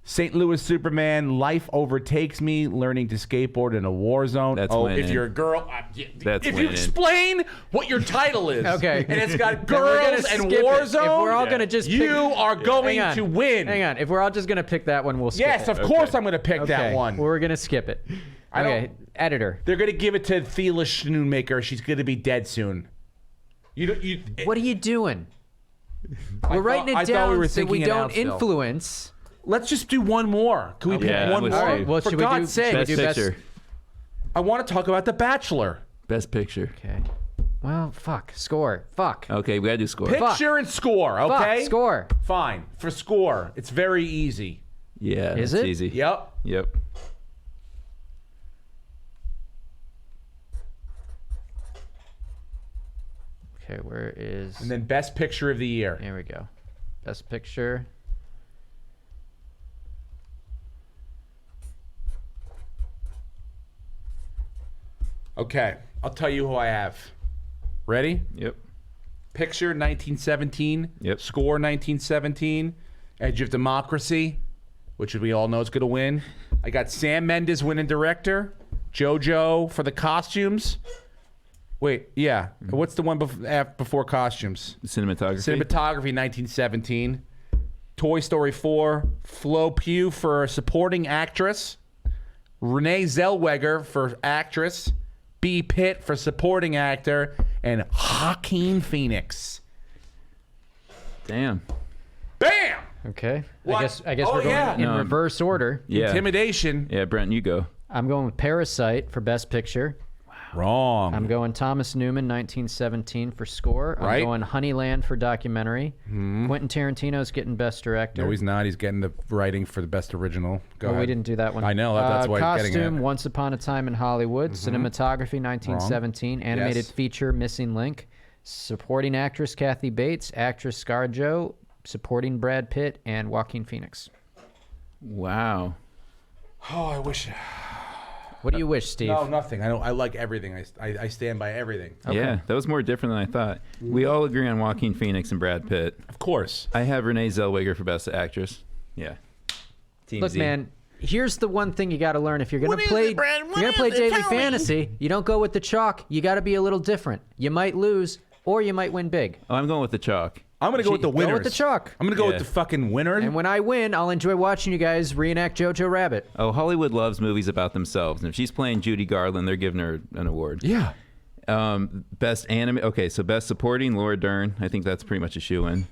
St. Louis Superman, life overtakes me, learning to skateboard in a war zone. That's if winning. you're a girl, That's if you winning. explain what your title is, Okay. and it's got Then we're gonna girls and skip war it. zone, If we're all gonna just you pick- are going Hang on. to win. Hang on. If we're all just gonna pick that one, we'll skip Yes, it. of course I'm going to pick that one. We're gonna skip it. I don't- Okay, editor. They're going to give it to Thela Schoonmaker. She's going to be dead soon. What are you doing? I We're writing thought it down we were so we thinking it out don't still. influence. Let's just do one more. Can we pick Yeah, one let's more? do. All right. Well, For should we God's do sake. Best should we do picture. I want to talk about The Bachelor. Best picture. Okay. Well, fuck. Score. Fuck. Okay, we gotta do score. Picture and score, Fuck. okay? Score. Fine. For score, it's very easy. Yeah, Is it's it? easy. Yep. Yep. Okay. Where is? And then best picture of the year. Here we go. Best picture. Okay. I'll tell you who I have. Ready? Yep. Picture 1917. Yep. Score 1917. Edge of Democracy, which we all know is going to win. I got Sam Mendes winning director. JoJo for the costumes. Wait, yeah. What's the one before costumes? Cinematography. Cinematography 1917. Toy Story 4. Flo Pugh for supporting actress. Renee Zellweger for actress. B. Pitt for supporting actor. And Joaquin Phoenix. Damn. Bam! Okay. What? I guess Oh, we're going yeah. in No. reverse order. Yeah. Intimidation. Uh, Yeah, Brent, you go. I'm going with Parasite for Best Picture. Wrong. I'm going Thomas Newman, 1917 for score. I'm Right. going Honeyland for documentary. Quentin Tarantino's getting Best Director. No, he's not. He's getting the writing for the best original. Go Well, ahead. we didn't do that one. I know. That's why I'm getting Costume, at. Once Upon a Time in Hollywood. Cinematography, 1917. Animated Yes. feature, Missing Link. Supporting actress, Kathy Bates. Actress, ScarJo. Supporting Brad Pitt and Joaquin Phoenix. Wow. Oh, I wish. What do you wish, Steve? No, nothing. I like everything. I stand by everything. Yeah, that was more different than I thought. We all agree on Joaquin Phoenix and Brad Pitt. Of course. I have Renee Zellweger for Best Actress. Yeah. Team Look, Z. man, here's the one thing you got to learn. If you're going What to is play, it, Brad? if What you're going to play is it? daily Tell me. fantasy, you don't go with the chalk. You got to be a little different. You might lose, or you might win big. Oh, I'm going with the chalk. I'm gonna go with the Go winners. with the chalk. I'm gonna go Yeah. with the fucking winner. And when I win, I'll enjoy watching you guys reenact Jojo Rabbit. Oh, Hollywood loves movies about themselves. And if she's playing Judy Garland, they're giving her an award. yeah. Best anime. Okay, so best supporting, Laura Dern. I think that's pretty much a shoe-in.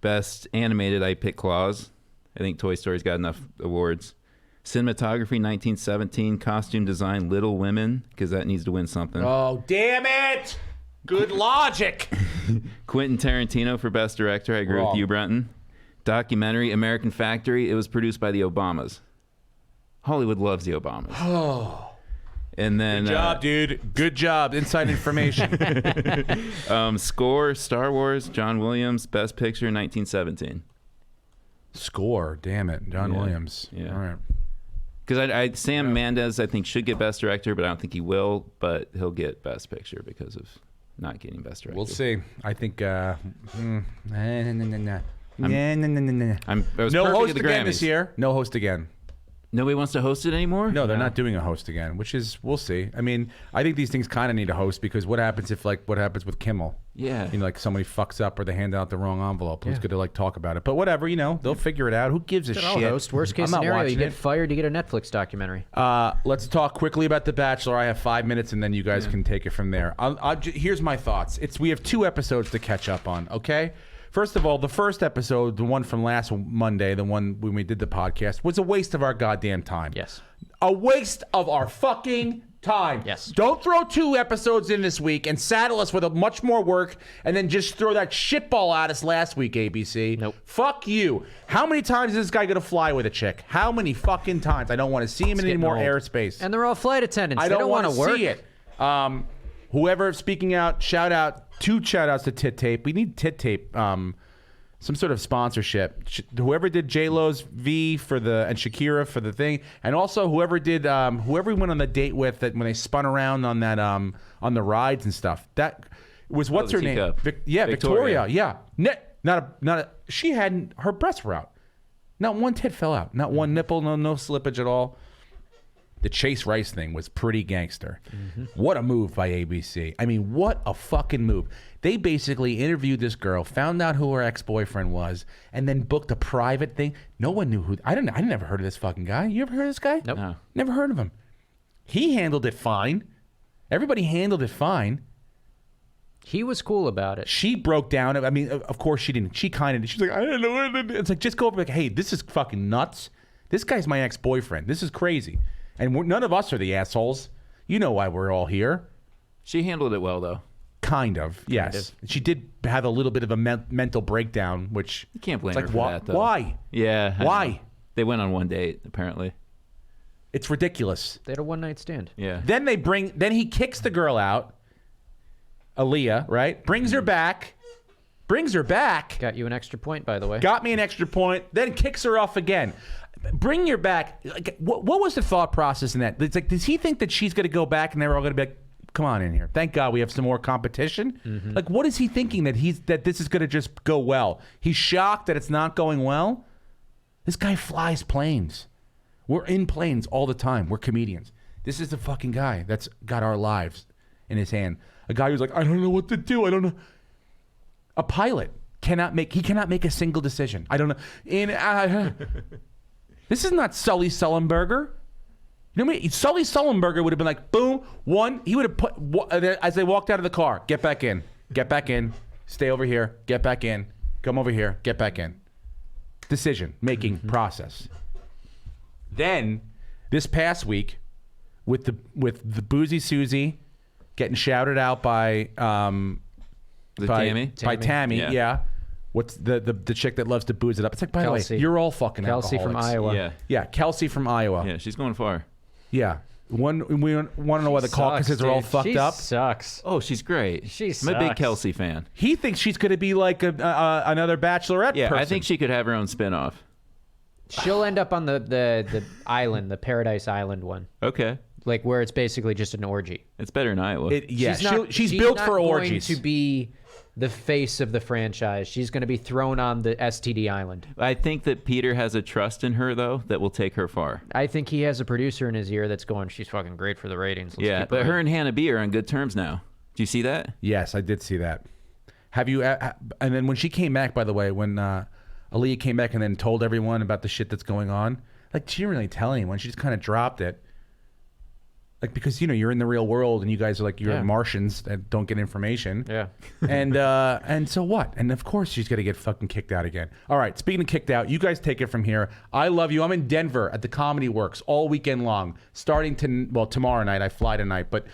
Best animated, I pick Claus. I think Toy Story's got enough awards. Cinematography, 1917. Costume design, Little Women, because that needs to win something. Oh, damn it! Good logic. Quentin Tarantino for Best Director. I agree Wrong. with you, Brenton. Documentary, American Factory. It was produced by the Obamas. Hollywood loves the Obamas. Oh. And then Good job, dude. Good job. Inside information. score, Star Wars, John Williams, Best Picture, 1917. Score. Damn it. John Yeah. Williams. Yeah. All right. Because Sam Mendes, I think, should get Best Director, but I don't think he will. But he'll get Best Picture because of not getting Best Director. We'll see. I think. No I was host perfect at the again Grammys. this year. No host again. Nobody wants to host it anymore? No, they're not doing a host again, which is, we'll see. I mean, I think these things kind of need a host because what happens with Kimmel? Yeah. You know, like somebody fucks up or they hand out the wrong envelope. Who's good to like talk about it? But whatever, you know, they'll figure it out. Who gives a I'll shit? host. Worst case I'm not scenario, you watching get it. fired, you get a Netflix documentary. Let's talk quickly about The Bachelor. I have 5 minutes, and then you guys can take it from there. Here's my thoughts. We have 2 episodes to catch up on, okay? First of all, the first episode, the one from last Monday, the one when we did the podcast, was a waste of our goddamn time. Yes. A waste of our fucking time. Yes. Don't throw 2 episodes in this week and saddle us with a much more work and then just throw that shitball at us last week, ABC. Nope. Fuck you. How many times is this guy going to fly with a chick? How many fucking times? I don't want to see him in any getting more old. airspace. And they're all flight attendants. I They don't want want to work. see it. Whoever speaking out, shout out, 2 shout outs to Tit Tape. We need Tit Tape. Some sort of sponsorship. Whoever did J-Lo's V for and Shakira for the thing, and also whoever we went on the date with that when they spun around on that on the rides and stuff. That was what's the her name? teacup. Victoria. Yeah, she hadn't, her breasts were out. Not one tit fell out. Not one nipple. No slippage at all. The Chase Rice thing was pretty gangster. What a move by ABC. I mean, what a fucking move. They basically interviewed this girl, found out who her ex-boyfriend was, and then booked a private thing. No one knew who. I never heard of this fucking guy. You ever heard of this guy? Nope. No. Never heard of him. He handled it fine. Everybody handled it fine. He was cool about it. She broke down. I mean, of course she didn't. She kind of. She's like, I don't know what to do. It's like, just go over like, hey, this is fucking nuts. This guy's my ex-boyfriend. This is crazy. And none of us are the assholes. You know why we're all here. She handled it well, though. Kind of, yes. She did have a little bit of a mental breakdown, which... You can't blame it's her like, for that, though. Why? Yeah. I Why? know. They went on one date, apparently. It's ridiculous. They had a one-night stand. Yeah. Then he kicks the girl out, Aaliyah, right? Brings her back. Got you an extra point, by the way. Got me an extra point. Then kicks her off again. Bring her back. Like, what was the thought process in that? It's like, does he think that she's going to go back and they're all going to be like, come on in here. Thank God we have some more competition. Like, what is he thinking that this is going to just go well? He's shocked that it's not going well. This guy flies planes. We're in planes all the time. We're comedians. This is the fucking guy that's got our lives in his hand. A guy who's like, I don't know what to do. I don't know. A pilot cannot make a single decision. I don't know. This is not Sully Sullenberger. You know what I mean? Sully Sullenberger would have been like, boom, one. He would have put, as they walked out of the car, get back in, stay over here, get back in, come over here, get back in. Decision making process. Then, this past week, with the Boozy Susie getting shouted out by Tammy? Tammy, Yeah. yeah. What's the chick that loves to booze it up? It's like, by the Kelsey. way, you're all fucking Kelsey from alcoholics. Iowa. Yeah. Yeah, Kelsey from Iowa. Yeah, she's going far. Yeah. We want to know why the caucuses are all fucked she up. Sucks. Oh, she's great. She I'm a big sucks. Kelsey fan. He thinks she's going to be like another Bachelorette Yeah, person. I think she could have her own spinoff. She'll end up on the island, the Paradise Island one, Okay. like where it's basically just an orgy. It's better in Iowa. She's built not for going orgies. to be the face of the franchise. She's going to be thrown on the STD island. I think that Peter has a trust in her, though, that will take her far. I think he has a producer in his ear that's going, she's fucking great for the ratings. Let's Yeah, keep but her going." and Hannah B are on good terms now. Do you see that? Yes, I did see that. Have you? And then when she came back, by the way, when Aaliyah came back and then told everyone about the shit that's going on, like she didn't really tell anyone. She just kind of dropped it. Like, because, you know, you're in the real world and you guys are like, you're Yeah. Martians that don't get information. Yeah. And so what? And of course she's going to get fucking kicked out again. All right, speaking of kicked out, you guys take it from here. I love you. I'm in Denver at the Comedy Works all weekend long. Starting tomorrow night. I fly tonight. But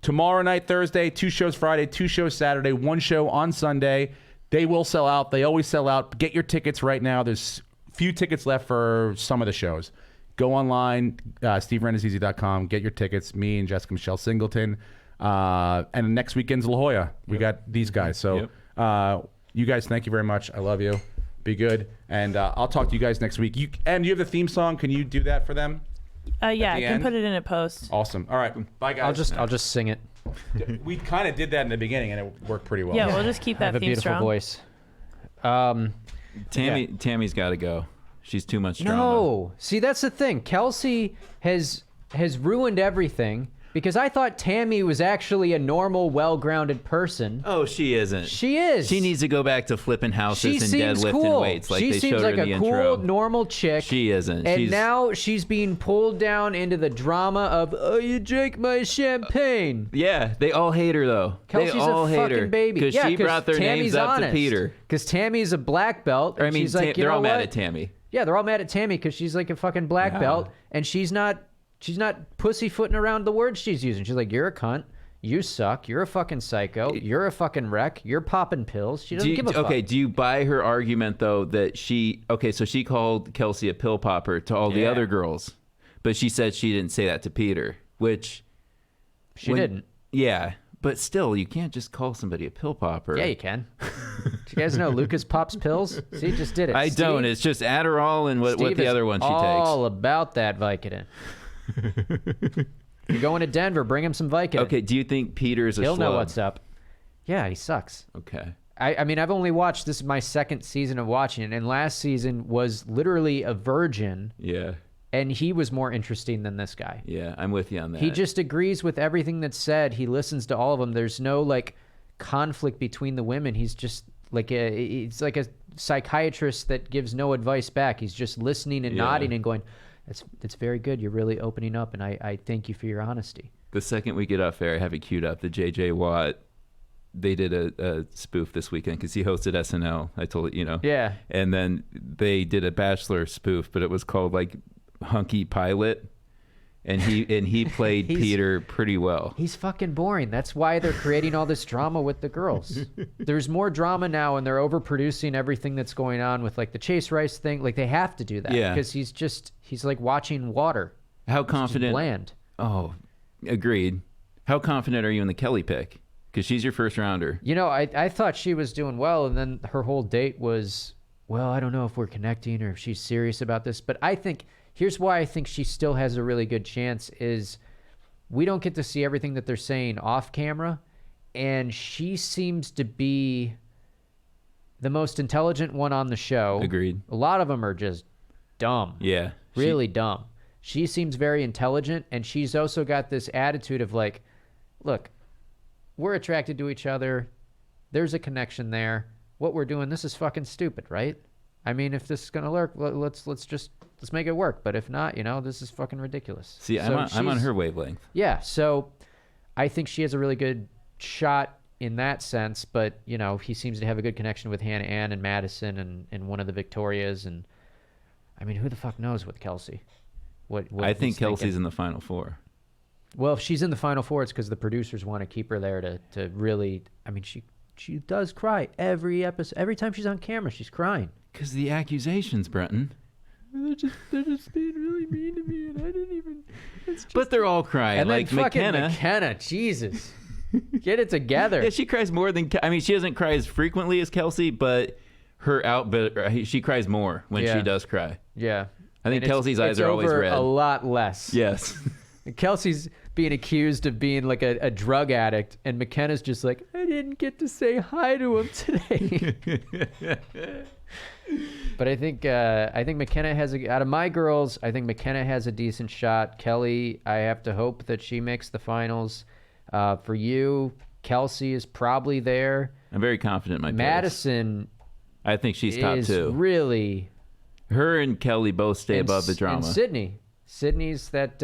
tomorrow night, Thursday, 2 shows Friday, 2 shows Saturday, 1 show on Sunday. They will sell out. They always sell out. Get your tickets right now. There's few tickets left for some of the shows. Go online, SteveRannazzisi.com. Get your tickets. Me and Jessica Michelle Singleton. And next weekend's La Jolla. We got these guys. So you guys, thank you very much. I love you. Be good. And I'll talk to you guys next week. And you have the theme song. Can you do that for them? Yeah, I the can end? put it in a post. Awesome. All right. Bye, guys. I'll just sing it. We kind of did that in the beginning, and it worked pretty well. Yeah, we'll just keep I that have a theme beautiful strong. voice. Tammy's got to go. She's too much drama. No. See, that's the thing. Kelsey has ruined everything because I thought Tammy was actually a normal, well-grounded person. Oh, she isn't. She is. She needs to go back to flipping houses and deadlifting cool. weights like she they seems showed like her in the a cool, intro. normal chick. She isn't. And now she's being pulled down into the drama of, oh, you drank my champagne. Yeah, they all hate her though. Kelsey's they all a hate fucking her baby. because she brought their Tammy's names up honest. to Peter. Because Tammy's a black belt. Or, I and mean, she's like, they're all mad what? at Tammy. Yeah, they're all mad at Tammy because she's like a fucking black belt, and she's not pussyfooting around the words she's using. She's like, you're a cunt. You suck. You're a fucking psycho. You're a fucking wreck. You're popping pills. She doesn't give a fuck. Okay, do you buy her argument though that so she called Kelsey a pill popper to all the other girls, but she said she didn't say that to Peter, which she didn't. Yeah, but still, you can't just call somebody a pill popper. Yeah, you can. Do you guys know Lucas pops pills? See, he just did it. I don't. It's just Adderall and what the other one she takes. All about that Vicodin. You're going to Denver. Bring him some Vicodin. Okay, do you think Peter's a He'll schlub? know what's up. Yeah, he sucks. Okay. I mean, I've only watched, this is my second season of watching it, and last season was literally a virgin, Yeah. and he was more interesting than this guy. Yeah, I'm with you on that. He just agrees with everything that's said. He listens to all of them. There's no, like, conflict between the women. He's just like it's like a psychiatrist that gives no advice back. He's just listening and nodding and going, It's very good. You're really opening up, and I thank you for your honesty. The second we get off air, I have it queued up. The J.J. Watt, they did a spoof this weekend because he hosted SNL. I told you, Yeah. And then they did a Bachelor spoof, but it was called like Hunky Pilot, and he played Peter pretty well. He's fucking boring. That's why they're creating all this drama with the girls. There's more drama now, and they're overproducing everything that's going on with like the Chase Rice thing. Like they have to do that because he's like watching water. How It's confident? just bland. Oh, agreed. How confident are you in the Kelly pick? Because she's your first rounder. I thought she was doing well, and then her whole date was, well, I don't know if we're connecting or if she's serious about this. But I think here's why I think she still has a really good chance is we don't get to see everything that they're saying off camera, and she seems to be the most intelligent one on the show. Agreed. A lot of them are just dumb. Yeah. Really dumb. She seems very intelligent, and she's also got this attitude of like, look, we're attracted to each other. There's a connection there. What we're doing, this is fucking stupid, right? I mean, if this is gonna work, let's make it work. But if not, this is fucking ridiculous. See, I'm on her wavelength. Yeah, so I think she has a really good shot in that sense. But he seems to have a good connection with Hannah Ann and Madison and one of the Victorias. And I mean, who the fuck knows with Kelsey? What I think he's Kelsey's thinking. in the Final Four. Well, if she's in the Final Four, it's because the producers want to keep her there to really. I mean, she does cry every episode. Every time she's on camera, she's crying. Because the accusations, Brenton. They're just being really mean to me, and I didn't even. But they're all crying. And like then fucking McKenna. Jesus, get it together. Yeah, she cries more than. I mean, she doesn't cry as frequently as Kelsey, but she cries more when she does cry. Yeah, I think And Kelsey's eyes are always over red. A lot less. Yes. Kelsey's being accused of being like a drug addict, and McKenna's just like, I didn't get to say hi to him today. But I think McKenna has out of my girls, I think McKenna has a decent shot. Kelly, I have to hope that she makes the finals. For you, Kelsey is probably there. I'm very confident in my picks. Madison, I think she's top is two. really. Her and Kelly both stay above the drama. And Sydney's that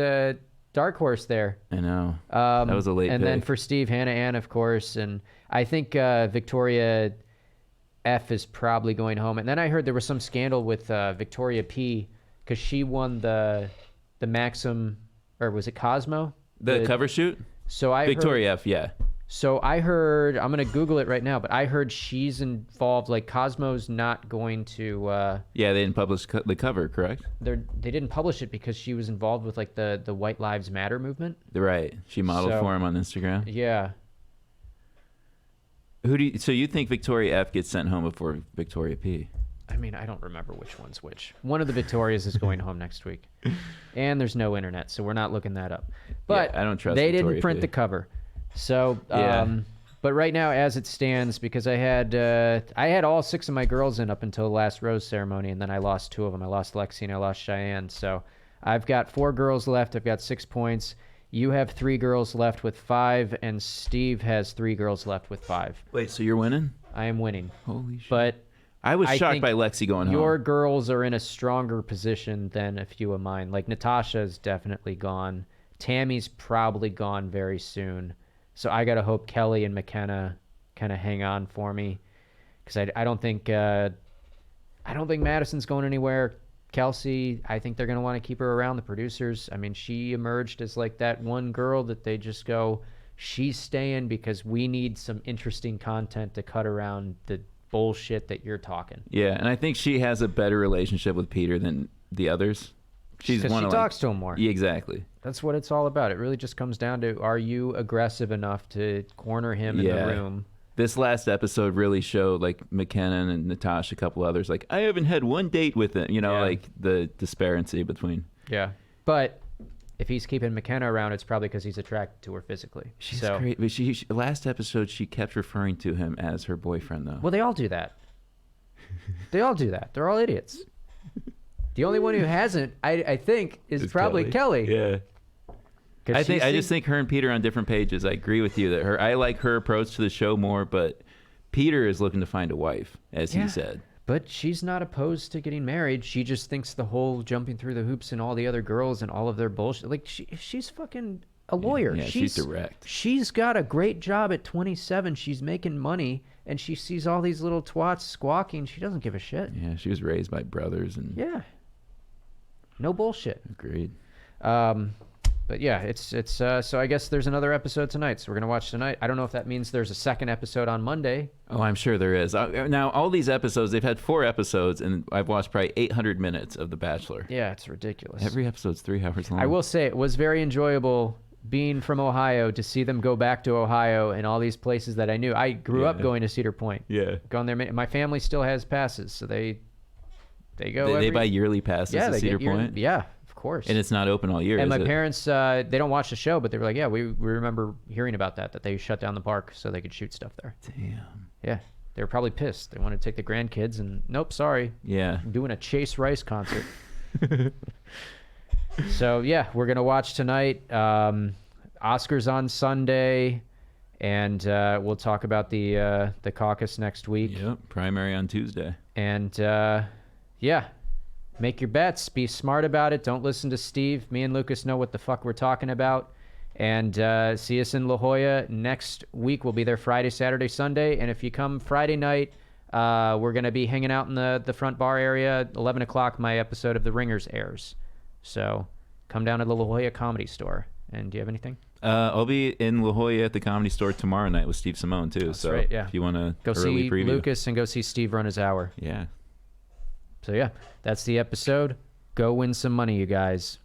dark horse there. I know. That was a late And pick. then for Steve, Hannah Ann, of course. And I think Victoria F is probably going home. And then I heard there was some scandal with Victoria P because she won the Maxim, or was it Cosmo? The cover shoot? So I Victoria F, yeah. So I heard, I'm going to Google it right now, but I heard she's involved, like Cosmo's not going to... Yeah, they didn't publish the cover, correct? They didn't publish it because she was involved with like the White Lives Matter movement. Right. She modeled for him on Instagram. Yeah. So you think Victoria F gets sent home before Victoria P? I mean, I don't remember which one's which. One of the Victorias is going home next week. And there's no internet, so we're not looking that up. But I don't trust they Victoria didn't print P. the cover. So, Yeah. But right now, as it stands, because I had all 6 of my girls in up until the last rose ceremony, and then I lost 2 of them. I lost Lexi and I lost Cheyenne. So I've got 4 girls left. I've got 6 points. You have 3 girls left with 5, and Steve has 3 girls left with 5. Wait, so you're winning? I am winning. Holy shit. But I was shocked think by Lexi going home. your girls are in a stronger position than a few of mine. Like Natasha is definitely gone. Tammy's probably gone very soon. So I gotta hope Kelly and McKenna kind of hang on for me, because I don't think Madison's going anywhere. Kelsey, I think they're gonna want to keep her around. The producers, I mean, she emerged as like that one girl that they just go, she's staying because we need some interesting content to cut around the bullshit that you're talking. Yeah, and I think she has a better relationship with Peter than the others. She's Because one she of talks to him more. Yeah, exactly. That's what it's all about. It really just comes down to, are you aggressive enough to corner him in the room? This last episode really showed like McKenna and Natasha, a couple others, like, I haven't had one date with him, like the disparity between. Yeah. But if he's keeping McKenna around, it's probably because he's attracted to her physically. She's great. But she last episode, she kept referring to him as her boyfriend, though. Well, they all do that. They're all idiots. The only one who hasn't, I think, is probably Kelly. Yeah. I just think her and Peter are on different pages. I agree with you that I like her approach to the show more, but Peter is looking to find a wife, as he said. But she's not opposed to getting married. She just thinks the whole jumping through the hoops and all the other girls and all of their bullshit. Like, she's fucking a lawyer. Yeah, she's direct. She's got a great job at 27. She's making money, and she sees all these little twats squawking. She doesn't give a shit. Yeah, she was raised by brothers. And Yeah. No bullshit. Agreed. But yeah, it's so I guess there's another episode tonight. So we're going to watch tonight. I don't know if that means there's a second episode on Monday. Oh, I'm sure there is. Now, all these episodes, they've had 4 episodes, and I've watched probably 800 minutes of The Bachelor. Yeah, it's ridiculous. Every episode's 3 hours long. I will say it was very enjoyable being from Ohio to see them go back to Ohio and all these places that I knew. I grew up going to Cedar Point. Yeah. Going there. My family still has passes, so they go. They buy yearly passes to Cedar Point? Yeah, of course. And it's not open all year, And is my it? parents, they don't watch the show, but they were like, yeah, we remember hearing about that they shut down the park so they could shoot stuff there. Damn. Yeah. They were probably pissed. They wanted to take the grandkids, and nope, sorry. Yeah. I'm doing a Chase Rice concert. So, yeah, we're going to watch tonight. Oscars on Sunday, and we'll talk about the caucus next week. Yep, primary on Tuesday. And, yeah, make your bets. Be smart about it. Don't listen to Steve. Me and Lucas know what the fuck we're talking about. And see us in La Jolla next week. We'll be there Friday, Saturday, Sunday. And if you come Friday night, we're going to be hanging out in the front bar area. 11 o'clock, my episode of The Ringers airs. So come down to the La Jolla Comedy Store. And do you have anything? I'll be in La Jolla at the Comedy Store tomorrow night with Steve Simone, too. That's so right, yeah. if you want to go see preview. Lucas and go see Steve run his hour. Yeah. So, yeah, that's the episode. Go win some money, you guys.